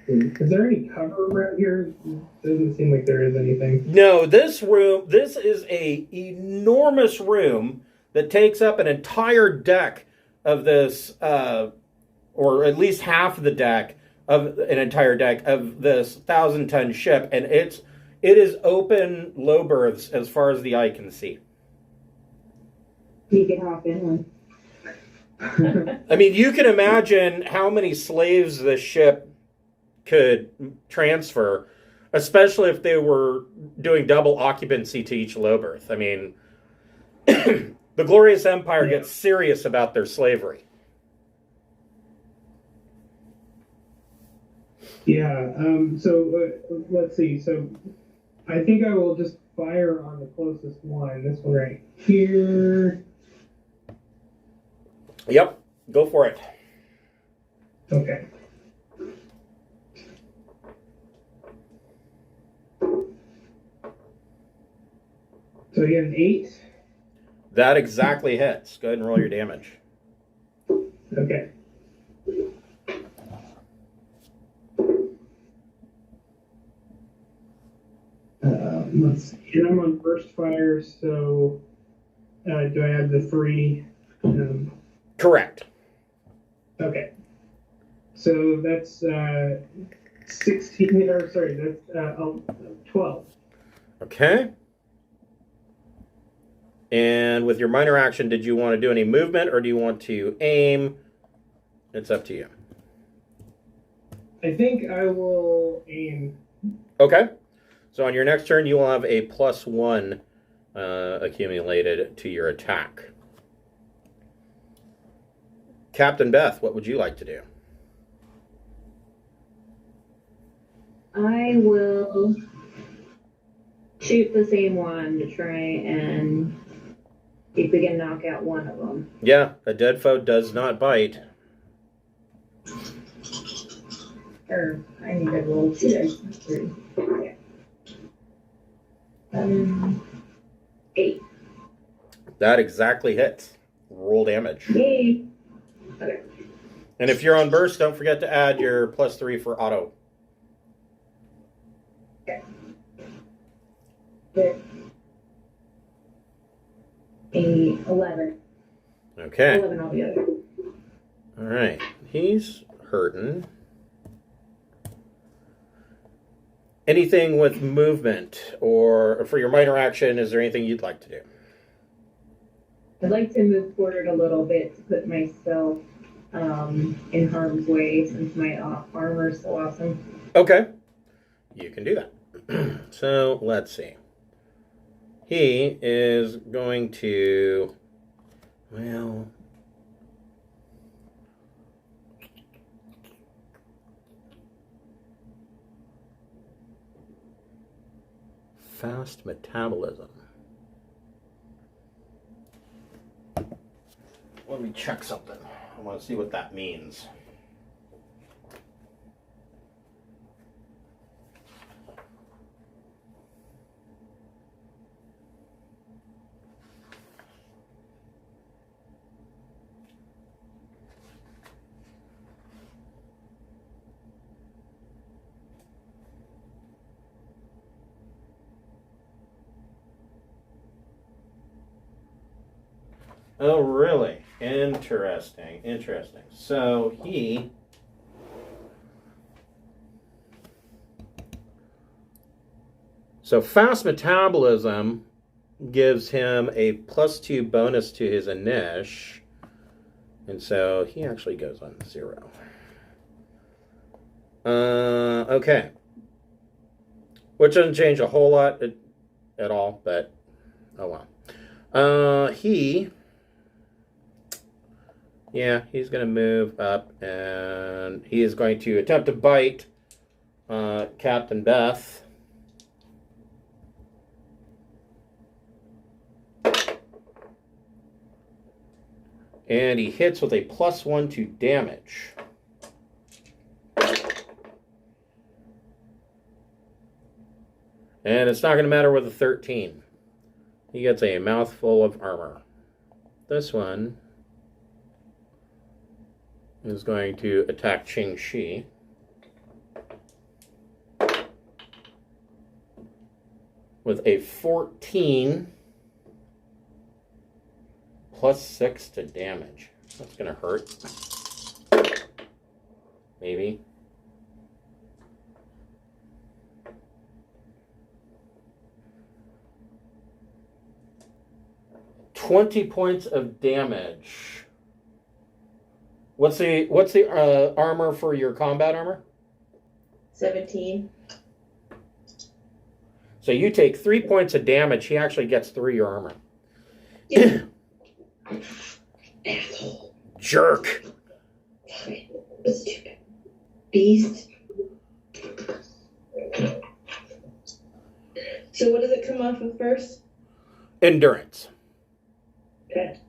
is there any cover around here? Doesn't seem like there is anything. No, this is a enormous room that takes up an entire deck of this, or at least half of the deck of an entire deck of this 1,000-ton ship, and it is open low berths as far as the eye can see. You could hop in one. I mean, you can imagine how many slaves this ship could transfer, especially if they were doing double occupancy to each low berth. I mean, the Glorious Empire gets serious about their slavery. Yeah, let's see. So I think I will just fire on the closest one. This one right here. Yep, go for it. Okay. So you get an 8. That exactly hits. Go ahead and roll your damage. Okay. Let's see. And I'm on burst fire, so do I have the 3? Correct. Okay. So that's 16, or sorry, that's 12. Okay. And with your minor action, did you want to do any movement or do you want to aim? It's up to you. I think I will aim. Okay. So on your next turn, you will have a +1 accumulated to your attack. Captain Beth, what would you like to do? I will shoot the same one to try and see if we can knock out one of them. Yeah, a dead foe does not bite. Or I need to roll 2 dice. 3. Yeah. 8. That exactly hits. Roll damage. Yay. Okay. And if you're on burst, don't forget to add your +3 for auto. Okay. Good. 11. Okay. 11 altogether. All right. He's hurting. Anything with movement or for your minor action, is there anything you'd like to do? I'd like to move forward a little bit to put myself in harm's way since my armor is so awesome. Okay. You can do that. So, let's see. He is going to, well, fast metabolism. Let me check something. I want to see what that means. Oh, really? Interesting. So he... So fast metabolism gives him a +2 bonus to his initiative. And so he actually goes on 0. Okay. Which doesn't change a whole lot at all, but oh well. He's going to move up, and he is going to attempt to bite Captain Beth. And he hits with a +1 to damage. And it's not going to matter with a 13. He gets a mouthful of armor. This one is going to attack Qingxi. With a 14 +6 to damage. That's going to hurt. Maybe. $20 points of damage. What's the armor for your combat armor? 17. So you take 3 points of damage. He actually gets 3 your armor. Yeah. Asshole. Jerk. Stupid beast. So what does it come off of first? Endurance. Okay.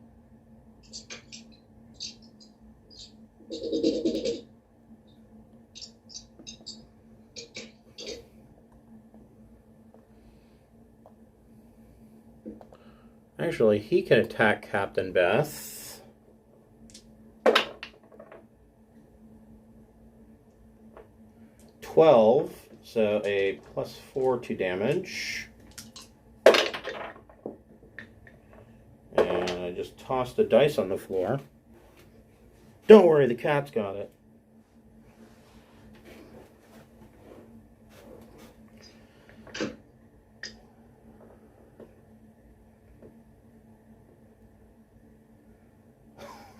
Actually, he can attack Captain Beth. $12, so a +4 to damage. And I just tossed the dice on the floor. Don't worry, the cat's got it.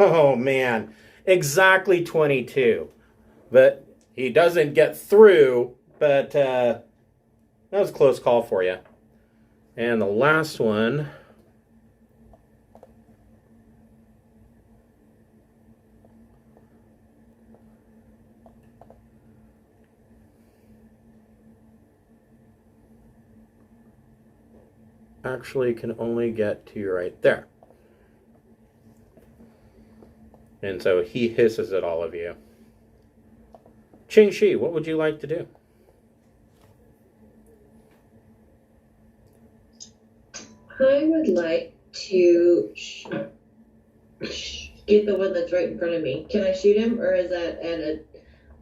Oh, man. Exactly 22. But he doesn't get through, but that was a close call for you. And the last one... actually can only get to right there. And so he hisses at all of you. Qingxi, what would you like to do? I would like to get the one that's right in front of me. Can I shoot him, or is that at a...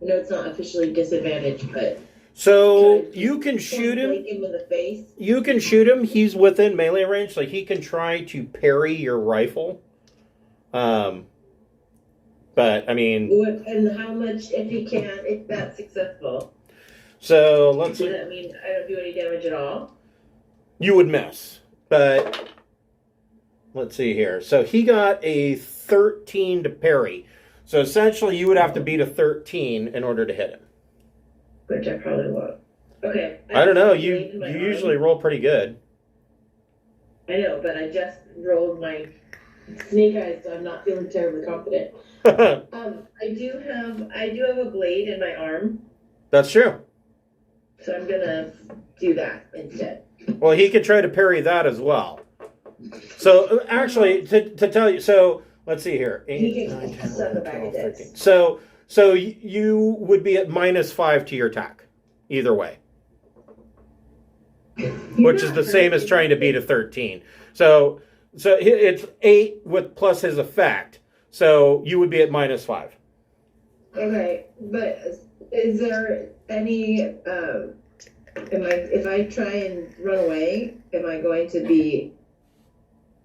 I know it's not officially disadvantaged, but... So you can shoot him. Him in the face. You can shoot him. He's within melee range, so he can try to parry your rifle. But I mean, and how much if he can, if that's successful? So let's. Does that mean I don't do any damage at all? You would miss, but let's see here. So he got a 13 to parry. So essentially, you would have to beat a 13 in order to hit him. Which I probably won't. Okay. I don't know. You usually roll pretty good. I know, but I just rolled my snake eyes, so I'm not feeling terribly confident. I do have a blade in my arm. That's true. So I'm gonna do that instead. Well, he could try to parry that as well. So actually, to tell you, so let's see here. 8, 9, 10, 11, 12, 13. So you would be at -5 to your attack, either way. Which is the same as trying to beat a 13. So it's 8 with plus his effect. So you would be at -5. Okay, but is there any? If I try and run away, am I going to be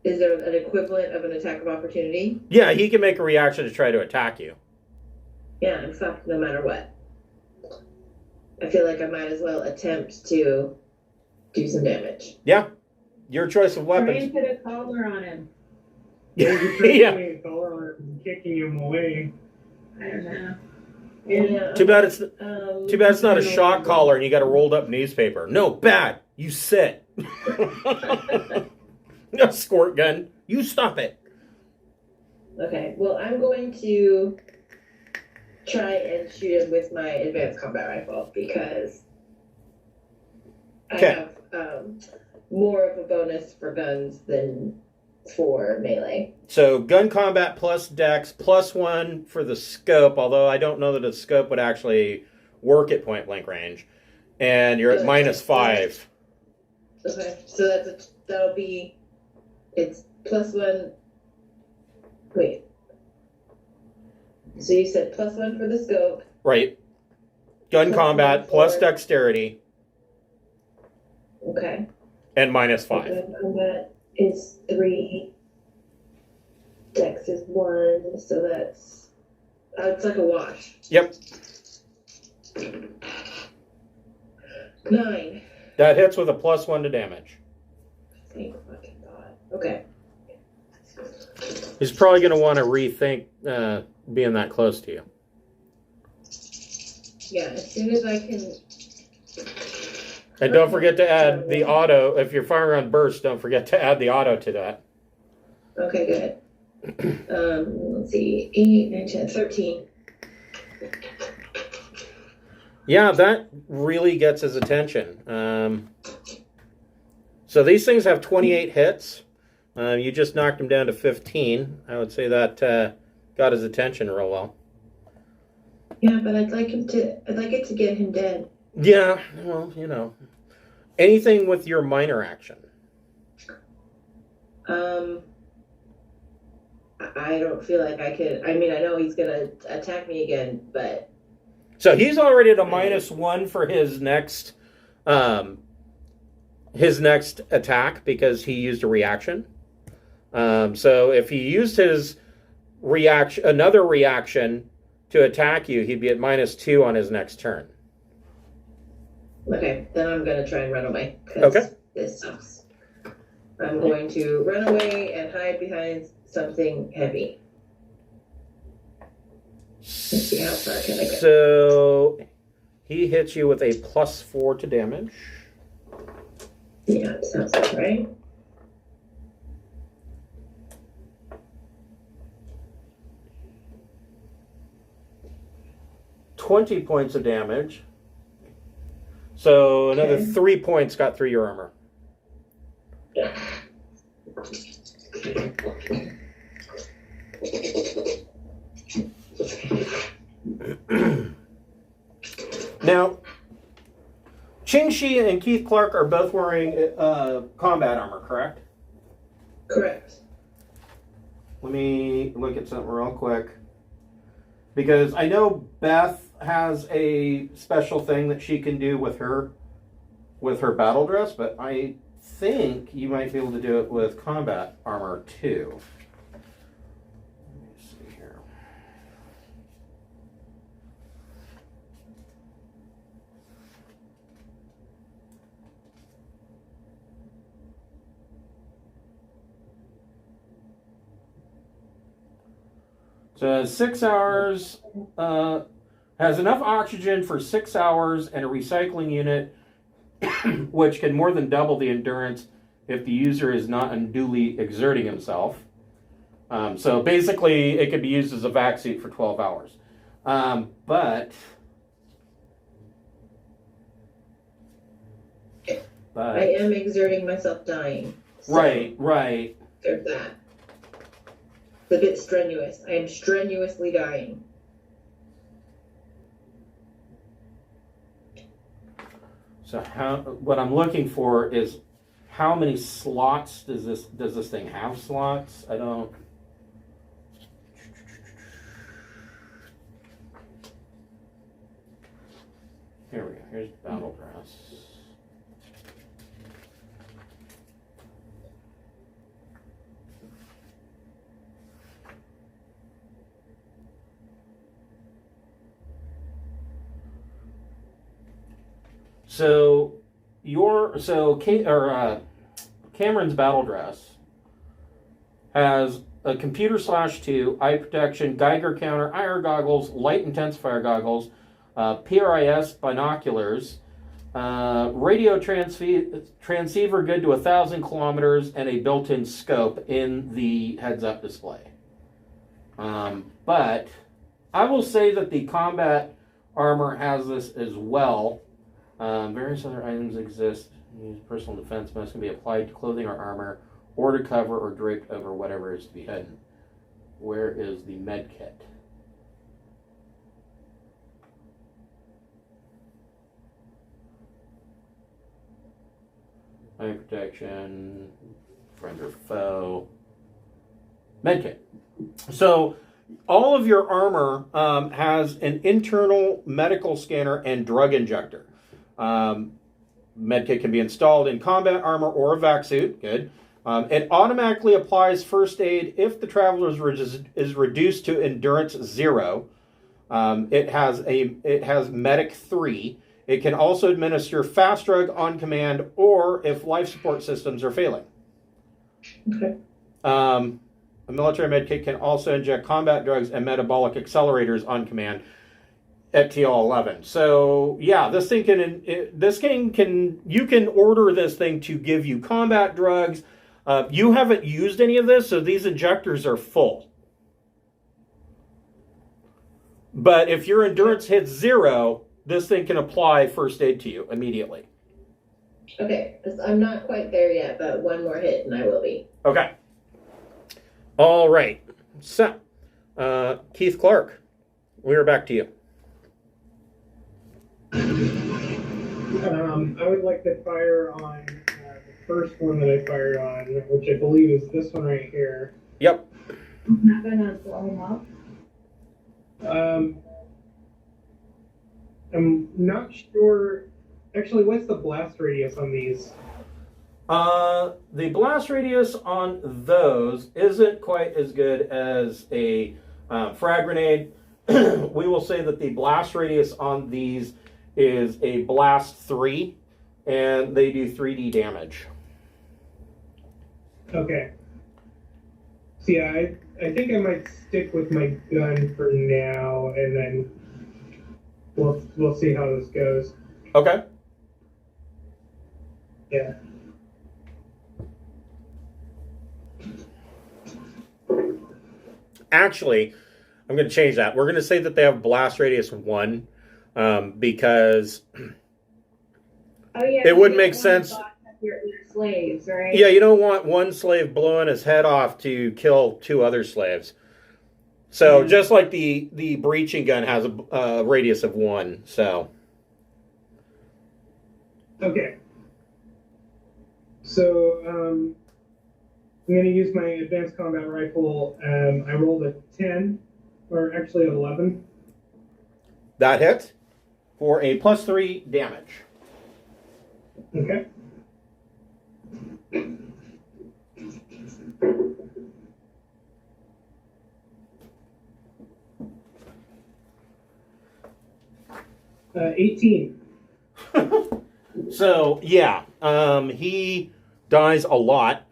Is there an equivalent of an attack of opportunity? Yeah, he can make a reaction to try to attack you. Yeah, I'm fucked no matter what. I feel like I might as well attempt to do some damage. Yeah, your choice of Try weapons. and put a collar on him. You're putting Yeah. a collar on him and kicking him away. I don't know. Yeah. Too bad it's not a shock collar and you got a rolled up newspaper. No, bad. You sit. A squirt gun. You stop it. Okay, well, I'm going to try and shoot him with my advanced combat rifle because I Okay. have more of a bonus for guns than for melee. So gun combat plus dex plus 1 for the scope, although I don't know that a scope would actually work at point blank range. And you're at -5. Okay, so that'll be, it's +1. Wait. So you said +1 for the scope. Right. Gun Plus combat 1 plus for- dexterity Okay. and -5. Gun combat is 3. Dex is 1, so that's it's like a wash. Yep. 9. That hits with a +1 to damage. Thank fucking God. Okay. He's probably going to want to rethink being that close to you. Yeah, as soon as I can. And don't forget to add the auto. If you're firing on burst, don't forget to add the auto to that. Okay, good. Let's see. 8, 9, 10, 13. Yeah, that really gets his attention. So these things have 28 hits. You just knocked him down to 15. I would say that got his attention real well. Yeah, but I'd like it to get him dead. Yeah, well, you know. Anything with your minor action. I don't feel like I could. I mean, I know he's gonna attack me again, but So he's already at a -1 for his next attack because he used a reaction. So if he used his another reaction to attack you, he'd be at -2 on his next turn. okay, then I'm gonna try and run away. 'Cause Okay. This sucks. I'm going to run away and hide behind something heavy. Let's see how far can I get. So he hits you with a +4 to damage. Yeah, sounds like right. $20 points of damage. So another Okay. 3 points got through your armor. Yeah. Now, Ching-Shi and Keith Clark are both wearing combat armor, correct? Correct. Let me look at something real quick. Because I know Beth has a special thing that she can do with her battle dress, but I think you might be able to do it with combat armor too. Let me see here. So 6 hours, has enough oxygen for 6 hours and a recycling unit which can more than double the endurance if the user is not unduly exerting himself. So basically it could be used as a vac suit for 12 hours. But I am exerting myself dying. So right. There's that. It's a bit strenuous. I am strenuously dying. So what I'm looking for is how many slots does this thing have slots? I don't. Here we go. Here's battle dress. So Cameron's battle dress has a computer /2, eye protection, Geiger counter, IR goggles, light intensifier goggles, PRIS binoculars, radio transceiver good to 1,000 kilometers, and a built-in scope in the heads-up display. But I will say that the combat armor has this as well. Various other items exist. Personal defense must be applied to clothing or armor, or to cover or drape over whatever is to be hidden. Where is the med kit? Eye protection, friend or foe. Med kit. So all of your armor has an internal medical scanner and drug injector. Medkit can be installed in combat armor or a vac suit. Good. It automatically applies first aid if the traveler is reduced to endurance 0. It has medic 3. It can also administer fast drug on command or if life support systems are failing. Okay. A military medkit can also inject combat drugs and metabolic accelerators on command at TL11. So yeah, you can order this thing to give you combat drugs. You haven't used any of this, so these injectors are full. But if your endurance hits 0, this thing can apply first aid to you immediately. Okay, I'm not quite there yet, but one more hit and I will be. Okay. All right. So, Keith Clark, we're back to you. I would like to fire on the first one that I fired on, which I believe is this one right here. Yep. I'm not gonna blow him up. I'm not sure. Actually, what's the blast radius on these? The blast radius on those isn't quite as good as a frag grenade. We will say that the blast radius on these is a blast 3, and they do 3D damage. Okay. So yeah, I think I might stick with my gun for now, and then we'll see how this goes. Okay. Yeah. Actually, I'm going to change that. We're going to say that they have blast radius 1, because Oh yeah. it wouldn't make sense. Your slaves, right? Yeah, you don't want one slave blowing his head off to kill 2 other slaves. So just like the breaching gun has a radius of 1, so. Okay. So I'm going to use my advanced combat rifle. I rolled a 10, or actually an 11. That hits for a +3 damage. Okay. Uh, 18. So yeah, he dies a lot,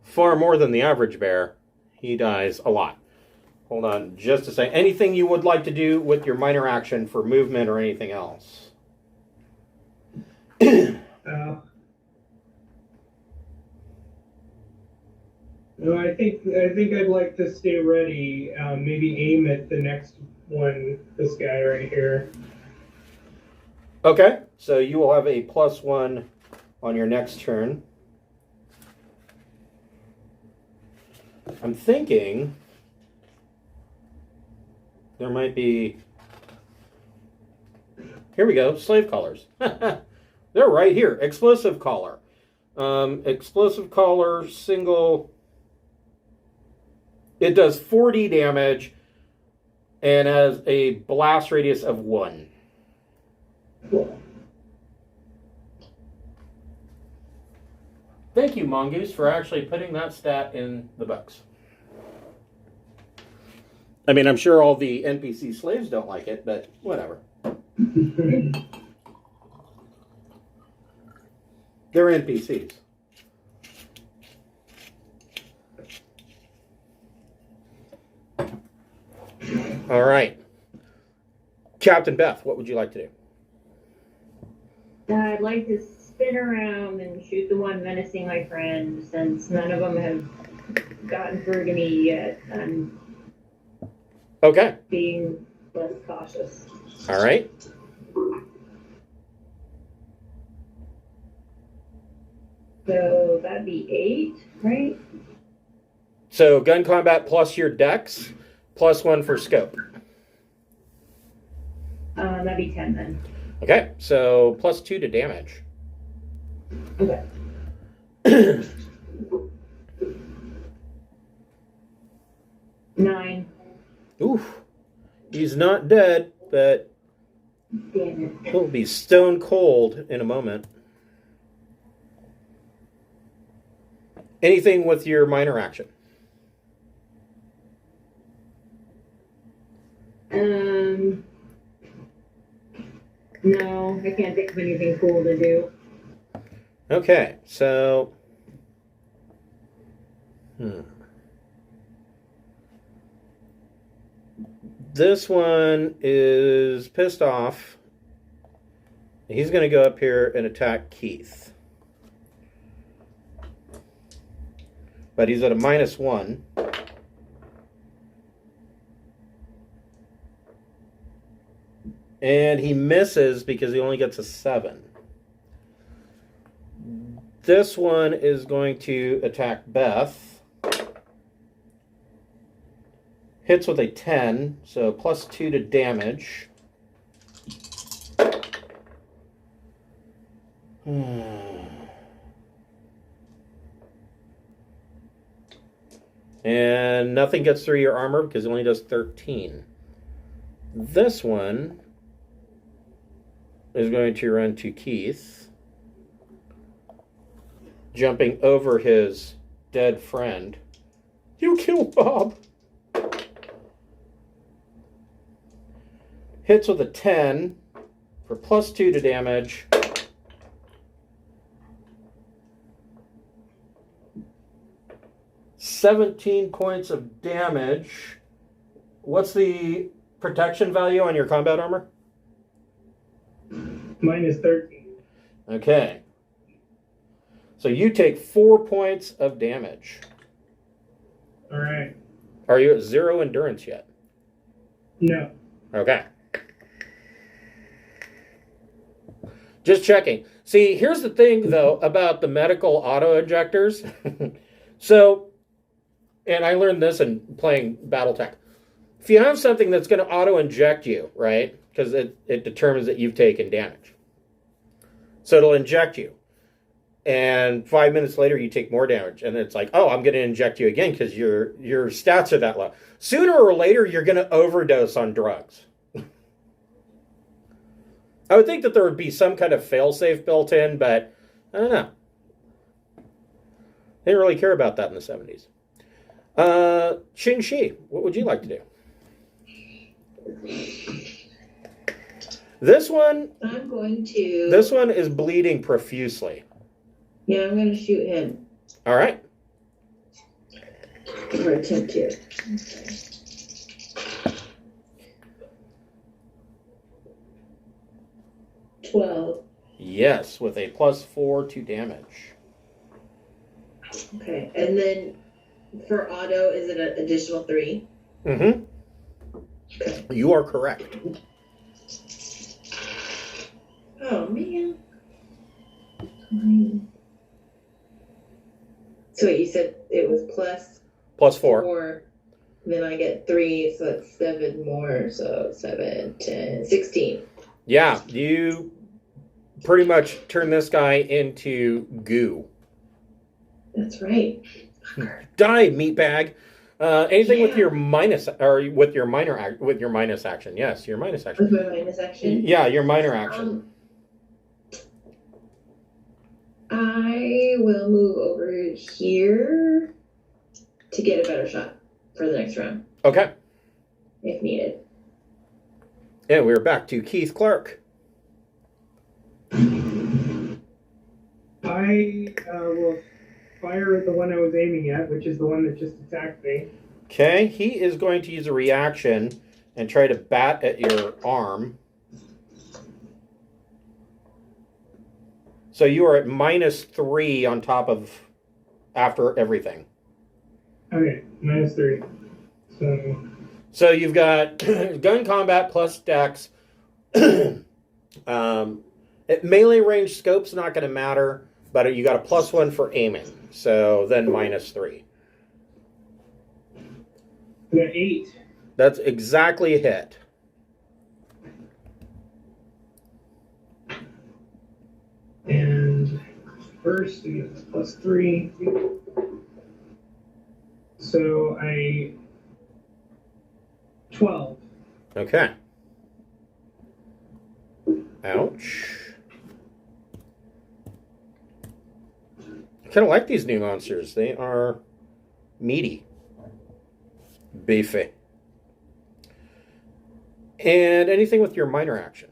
far more than the average bear. He dies a lot. Hold on, just a second. Anything you would like to do with your minor action for movement or anything else? No, I think I'd like to stay ready. Maybe aim at the next one. This guy right here. Okay, so you will have a +1 on your next turn. I'm thinking there might be. Here we go, slave collars. They're right here. Explosive collar. Explosive collar, single. It does 40 damage and has a blast radius of 1. Thank you, Mongoose, for actually putting that stat in the books. I mean, I'm sure all the NPC slaves don't like it, but whatever. They're NPCs. All right. Captain Beth, what would you like to do? I'd like to spin around and shoot the one menacing my friend, since none of them have gotten through to me yet. I'm Okay. being less cautious. All right. So that'd be 8, right? So gun combat plus your dex, plus 1 for scope. That'd be 10 then. Okay. So plus 2 to damage. Okay. 9. Oof. He's not dead, but Damn it. he'll be stone cold in a moment. Anything with your minor action? No, I can't think of anything cool to do. Okay, so... This one is pissed off. He's going to go up here and attack Keith. But he's at a -1. And he misses because he only gets a 7. This one is going to attack Beth. Hits with a 10, so plus 2 to damage. And nothing gets through your armor because it only does 13. This one is going to run to Keith, jumping over his dead friend. You killed Bob. Hits with a 10 for plus 2 to damage. $17 points of damage. What's the protection value on your combat armor? Mine is 13. Okay. So you take 4 points of damage. All right. Are you at 0 endurance yet? No. Okay. Just checking. See, here's the thing, though, about the medical auto-injectors. So, and I learned this in playing Battletech. If you have something that's going to auto-inject you, right, because it determines that you've taken damage. So it'll inject you. And 5 minutes later, you take more damage. And it's like, oh, I'm going to inject you again because your stats are that low. Sooner or later, you're going to overdose on drugs. I would think that there would be some kind of fail-safe built in, but I don't know. They didn't really care about that in the 70s. Xing-Shi, what would you like to do? This one I'm going to. This one is bleeding profusely. Yeah, I'm going to shoot him. All right. Or attempt to. Okay. 12. Yes, with a +4 to damage. Okay, and then for auto, is it an additional 3? Mm-hmm. Okay. You are correct. Oh, man. So wait, you said it was +4. 4. Then I get 3, so that's 7 more. So 7, 10, 16. Yeah, you pretty much turn this guy into goo. That's right. Die, meatbag. Anything with your minus or with your minor action? Yes, your minus action. With my minus action? Yeah, your minor action. I will move over here to get a better shot for the next round, Okay. if needed. And we're back to Keith Clark. I will fire at the one I was aiming at, which is the one that just attacked me. Okay, he is going to use a reaction and try to bat at your arm. So you are at -3 on top of after everything. Okay, -3. So you've got gun combat plus dex. Melee range scope's not going to matter, but you got a +1 for aiming. So then -3. I got 8. That's exactly a hit. And first, we get +3. So 12. Okay. Ouch. I kind of like these new monsters. They are meaty. Beefy. And anything with your minor action?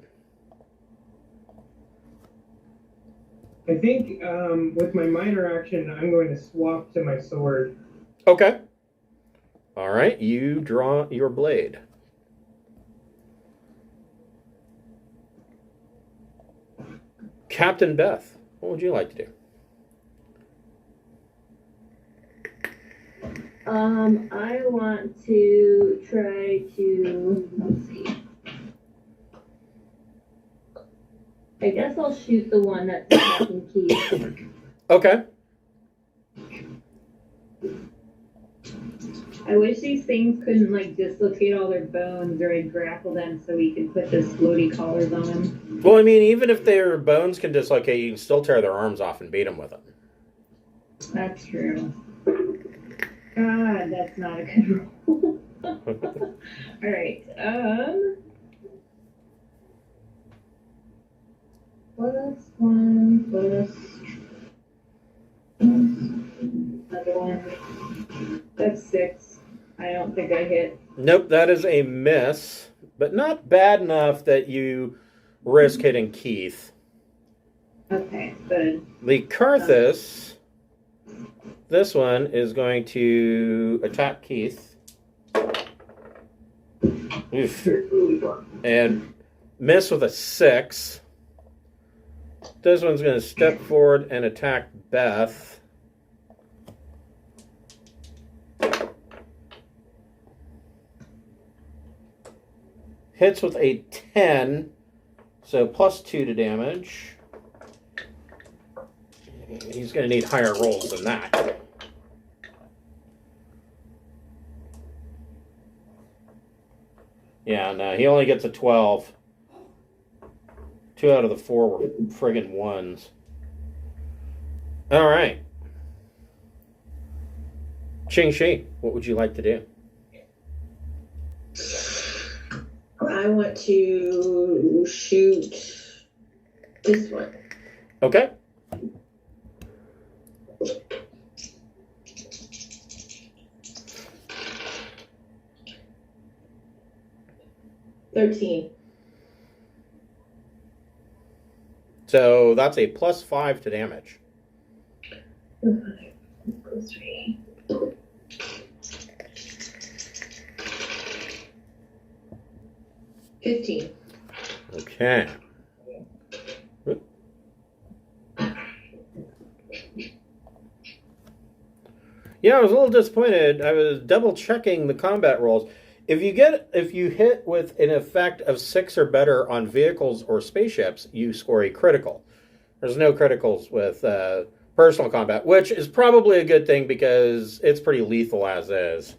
I think with my minor action, I'm going to swap to my sword. Okay. All right, you draw your blade. Captain Beth, what would you like to do? I want to try to, let's see. I guess I'll shoot the one that's attacking Keith. Okay. I wish these things couldn't like dislocate all their bones, or I'd grapple them so we could put the floaty collars on them. Well, I mean, even if their bones can dislocate, you can still tear their arms off and beat them with them. That's true. God, that's not a good roll. All right. +1 plus another one. That's 6. I don't think I hit. Nope, that is a miss, but not bad enough that you risk hitting Keith. Okay, good. The Carthus, this one is going to attack Keith. Oof. And miss with a 6. This one's going to step forward and attack Beth. Hits with a 10, so +2 to damage. He's going to need higher rolls than that. Yeah, no, he only gets a 12. 2 out of the 4 were friggin' 1s. All right. Qingxi, what would you like to do? I want to shoot this one. Okay. $13. So that's a +5 to damage. 3. $15. Okay. Yeah, I was a little disappointed. I was double checking the combat rolls. If you hit with an effect of 6 or better on vehicles or spaceships, you score a critical. There's no criticals with personal combat, which is probably a good thing because it's pretty lethal as is.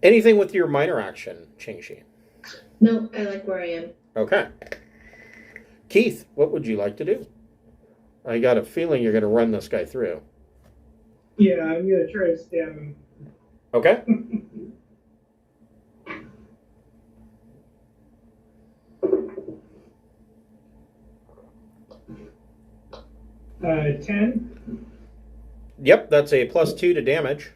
Anything with your minor action, Qingxi? No, I like where I am. Okay. Keith, what would you like to do? I got a feeling you're going to run this guy through. Yeah, I'm going to try to stab him. Okay. 10. Yep, that's a +2 to damage.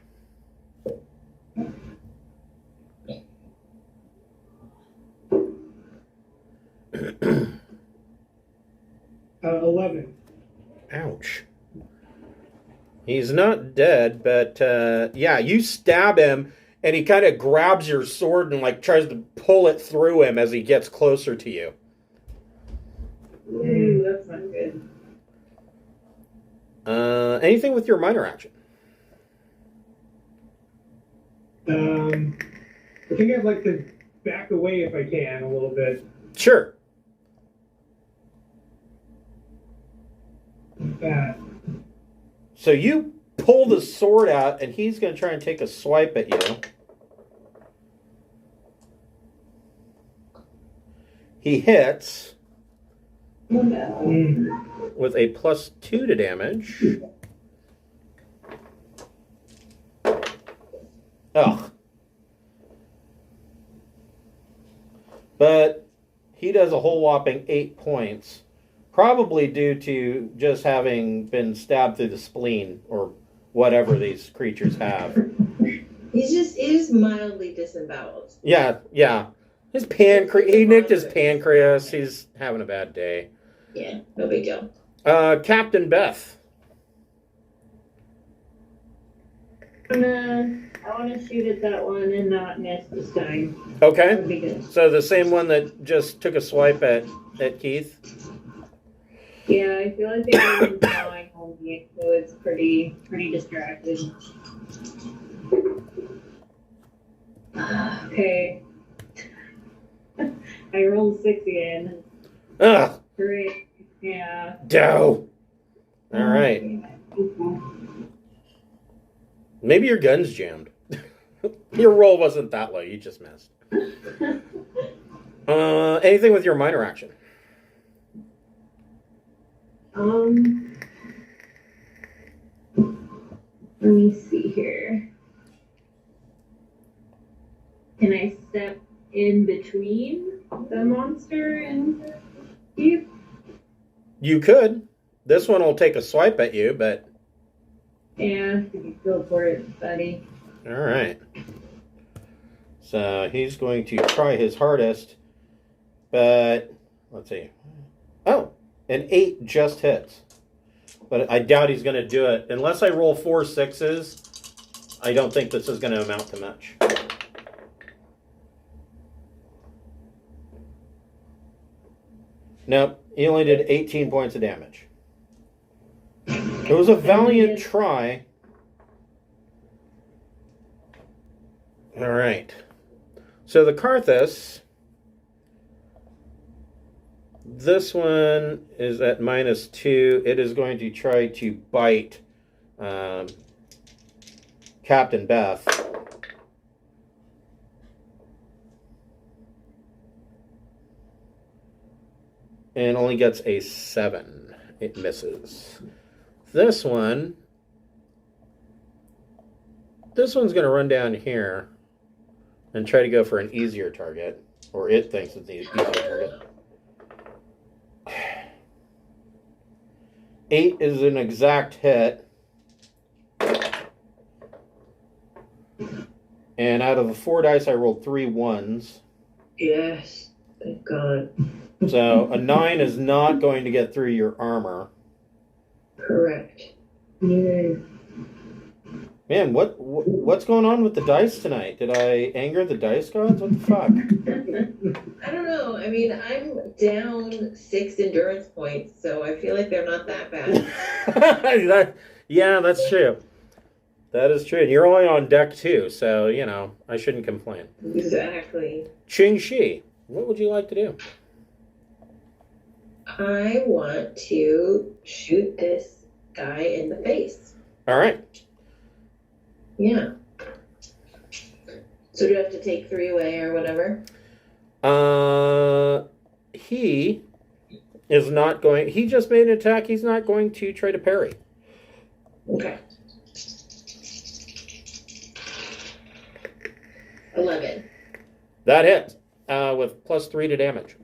11. Ouch. He's not dead, but yeah, you stab him, and he kind of grabs your sword and like tries to pull it through him as he gets closer to you. Ooh, that's not good. Anything with your minor action? I think I'd like to back away if I can a little bit. Sure. Like that. So you pull the sword out, and he's going to try and take a swipe at you. He hits Oh, no. with a +2 to damage. Ugh. But he does a whole whopping 8 points. Probably due to just having been stabbed through the spleen or whatever these creatures have. He's mildly disemboweled. Yeah. His he nicked his pancreas. He's having a bad day. Yeah, no big deal. Captain Beth. I want to shoot at that one and not miss this time. Okay. That would be good. So the same one that just took a swipe at Keith. Yeah, I feel like they've been following home game, so it's pretty distracted. Okay. I rolled 6 again. Ugh. Great. Yeah. Dough. All right. Maybe your gun's jammed. Your roll wasn't that low. You just missed. Anything with your minor action? Let me see here. Can I step in between the monster and you? You could. This one will take a swipe at you, but... Yeah, go for it, buddy. All right. So he's going to try his hardest, but let's see. Oh, an 8 just hits. But I doubt he's going to do it. Unless I roll 4 6s, I don't think this is going to amount to much. Nope, he only did 18 points of damage. It was a valiant try. All right. So the Carthus, this one is at -2. It is going to try to bite Captain Beth. And only gets a 7. It misses. This one's going to run down here and try to go for an easier target. Or it thinks it's the easier target. 8 is an exact hit. And out of the 4 dice, I rolled 3 1s. Yes, thank God. So a 9 is not going to get through your armor. Correct. Yeah. Man, what's going on with the dice tonight? Did I anger the dice gods? What the fuck? I don't know. I mean, I'm down 6 endurance points, so I feel like they're not that bad. Yeah, that's true. That is true. And you're only on deck 2, so, I shouldn't complain. Exactly. Ching Shi, what would you like to do? I want to shoot this guy in the face. All right. Yeah. So do I have to take 3 away or whatever? He is not going... He just made an attack. He's not going to try to parry. Okay. 11. That hits with +3 to damage.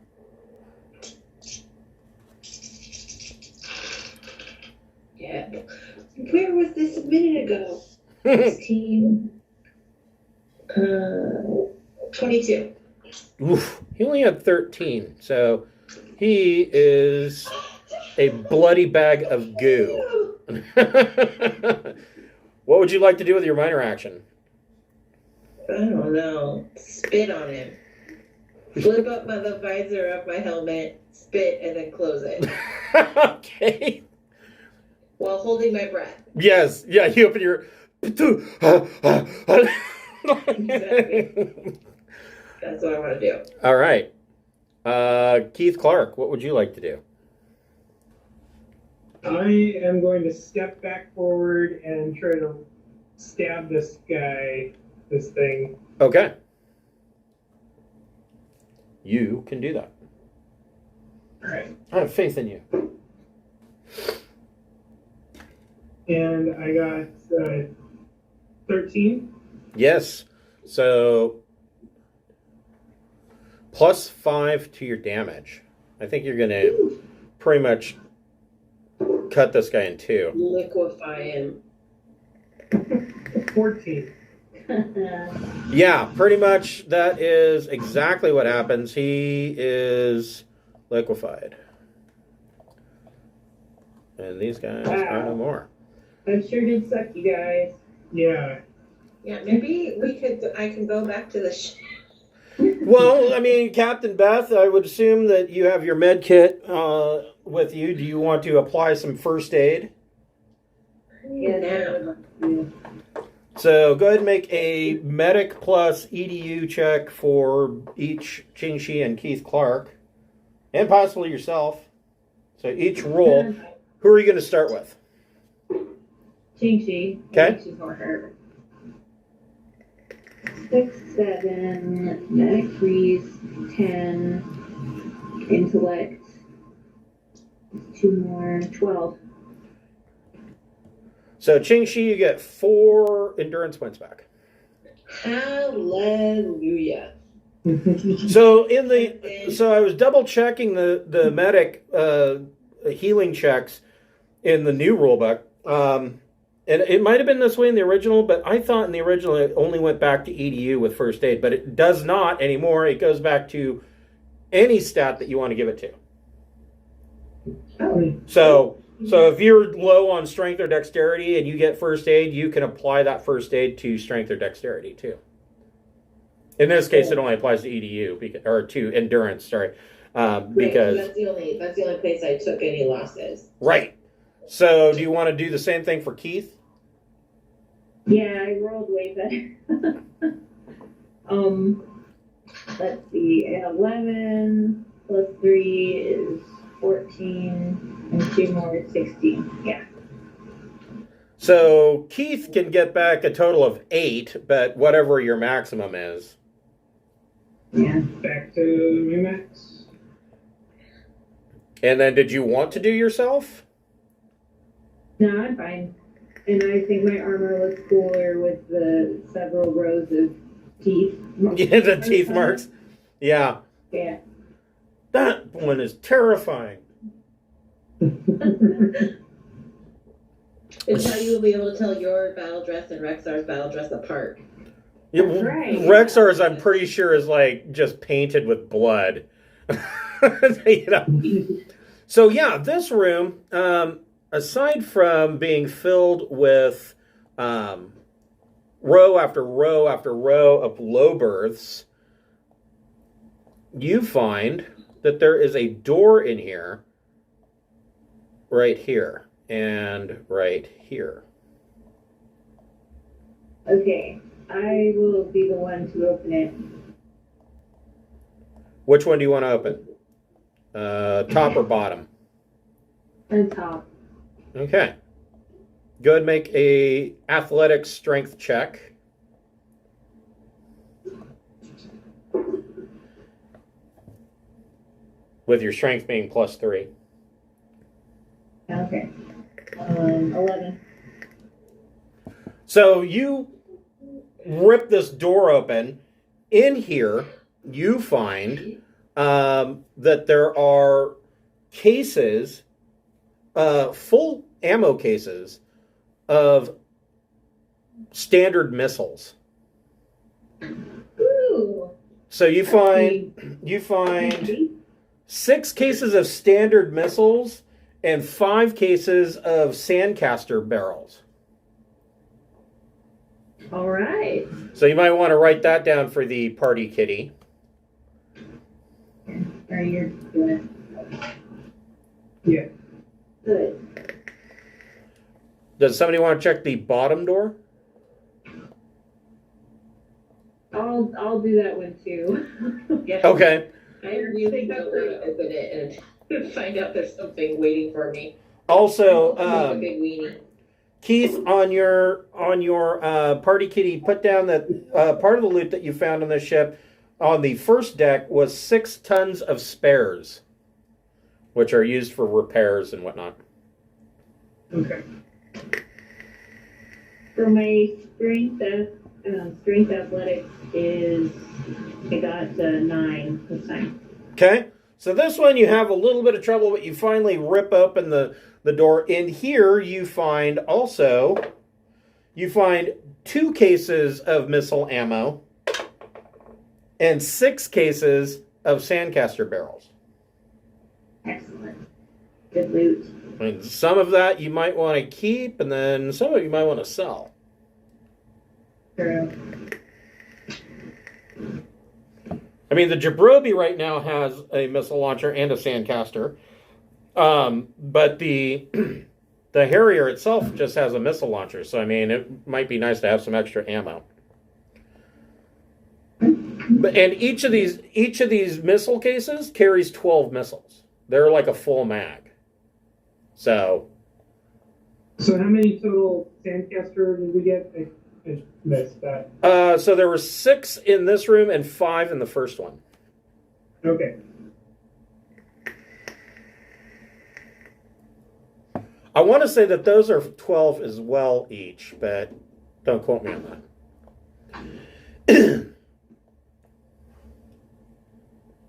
Yeah. Where was this a minute ago? 16. 22. Oof. He only had 13, so he is a bloody bag of goo. What would you like to do with your minor action? I don't know. Spit on him. Flip up the visor of my helmet, spit, and then close it Okay. while holding my breath. Yes. Yeah, you open your... Exactly. That's what I want to do. All right. Keith Clark, what would you like to do? I am going to step back forward and try to stab this thing. Okay. You can do that. All right. I have faith in you. And I got 13. Yes. So +5 to your damage. I think you're going to pretty much cut this guy in two. Liquefy him. 14. Yeah, pretty much that is exactly what happens. He is liquefied. And these guys are no more. That sure did suck, you guys. Yeah. Yeah, maybe I can go back to the ship. Well, I mean, Captain Beth, I would assume that you have your med kit with you. Do you want to apply some first aid? Yeah. So go ahead and make a medic plus EDU check for each Qingxi and Keith Clark, and possibly yourself. So each roll. Who are you going to start with? Qingxi. Okay. She's more hurt. 6, 7, medic freeze, 10, intellect, 2 more, 12. So Qingxi, you get 4 endurance points back. Hallelujah. So I was double checking the medic healing checks in the new rulebook. And it might have been this way in the original, but I thought in the original it only went back to EDU with first aid, but it does not anymore. It goes back to any stat that you want to give it to. Oh. So if you're low on strength or dexterity and you get first aid, you can apply that first aid to strength or dexterity too. In this case, it only applies to EDU or to endurance. Sorry, because that's the only place I took any losses. Right. So do you want to do the same thing for Keith? Yeah, I rolled way better. Let's see, 11 plus 3 is 14, and 2 more is 16. Yeah. So Keith can get back a total of 8, but whatever your maximum is. Yeah. Back to my max. And then did you want to do yourself? No, I'm fine. And I think my armor looks cooler with the several rows of teeth. Yeah, the teeth marks. Yeah. Yeah. That one is terrifying. It's how you will be able to tell your battle dress and Rexar's battle dress apart. Yeah, That's right. Rexar's, I'm pretty sure, is like just painted with blood. You know? So yeah, this room, aside from being filled with row after row after row of low berths, you find that there is a door in here, right here, and right here. Okay, I will be the one to open it. Which one do you want to open? Top or bottom? On top. Okay. Go ahead and make a athletic strength check. With your strength being +3. Okay. 11. So you rip this door open. In here, you find that there are cases, full ammo cases of standard missiles. Ooh. So you find 6 cases of standard missiles and 5 cases of sandcaster barrels. All right. So you might want to write that down for the party kitty. Are you doing Yeah. it? Good. Does somebody want to check the bottom door? I'll do that one too. Yeah. Okay. I really don't want to open it and find out there's something waiting for me. Also, Like a big weenie. Keith, on your party kitty, put down that part of the loot that you found on the ship on the first deck was 6 tons of spares, which are used for repairs and whatnot. Okay. For my strength athletics is I got 9 this time. Okay, so this one you have a little bit of trouble, but you finally rip open the door. In here, you find 2 cases of missile ammo and 6 cases of sandcaster barrels. Excellent. Good loot. I mean, some of that you might want to keep, and then some of it you might want to sell. True. I mean, the Jabrobi right now has a missile launcher and a sandcaster, but the the Harrier itself just has a missile launcher. So I mean, it might be nice to have some extra ammo. And each of these missile cases carries 12 missiles. They're like a full mag. So So how many total sandcaster did we get? I missed that. so there were 6 in this room and 5 in the first one. Okay. I want to say that those are 12 as well each, but don't quote me on that.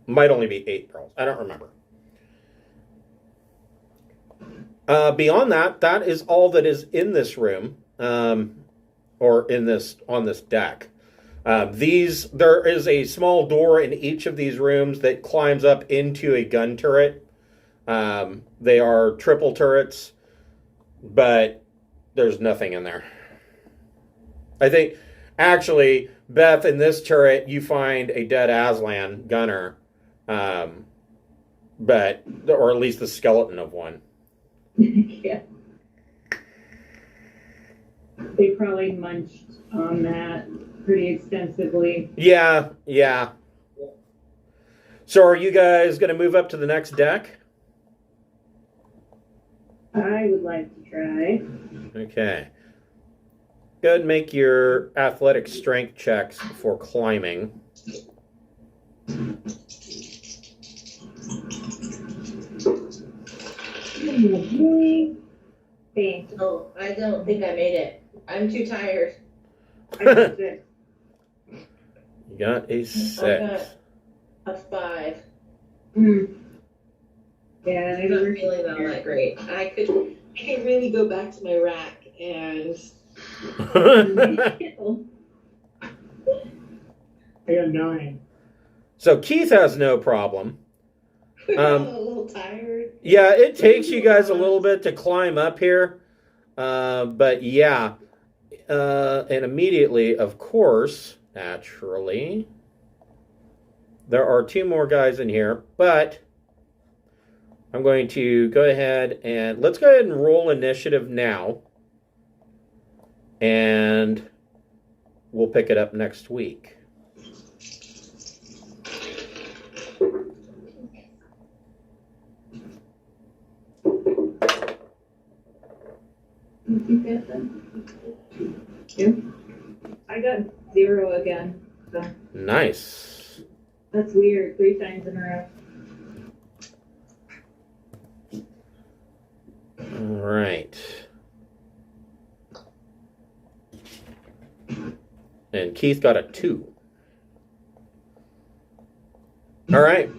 Might only be 8 barrels. I don't remember. Beyond that, that is all that is in this room, or on this deck. There is a small door in each of these rooms that climbs up into a gun turret. They are triple turrets, but there's nothing in there. I think, actually, Beth, in this turret, you find a dead Aslan gunner, or at least the skeleton of one. Yeah. They probably munched on that pretty extensively. Yeah. So are you guys going to move up to the next deck? I would like to try. Okay. Go ahead and make your athletic strength checks for climbing. Thanks. No, I don't think I made it. I'm too tired. I got 6. You got a 6. I got a 5. Yeah, I'm not feeling that great. I could really go back to my rack and I got 9. So Keith has no problem. I'm a little tired. Yeah, it takes you guys a little bit to climb up here. But yeah. And immediately, of course, naturally, there are 2 more guys in here. But I'm going to go ahead and let's go ahead and roll initiative now. And we'll pick it up next week. Did you get them? 2. I got 0 again. So Nice. that's weird. 3 times in a row. All right. And Keith got a 2. All right.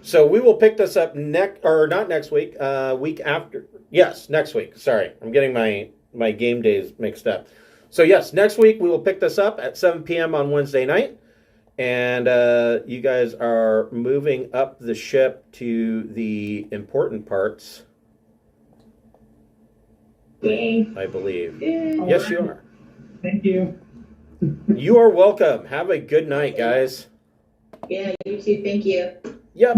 So we will pick this up not next week, week after. Yes, next week. Sorry, I'm getting my game days mixed up. So yes, next week we will pick this up at 7 p.m. on Wednesday night. And you guys are moving up the ship to the important parts Yay. I believe. Yay. Yes, you are. Thank you. You are welcome. Have a good night, guys. Yeah, you too. Thank you. Yep.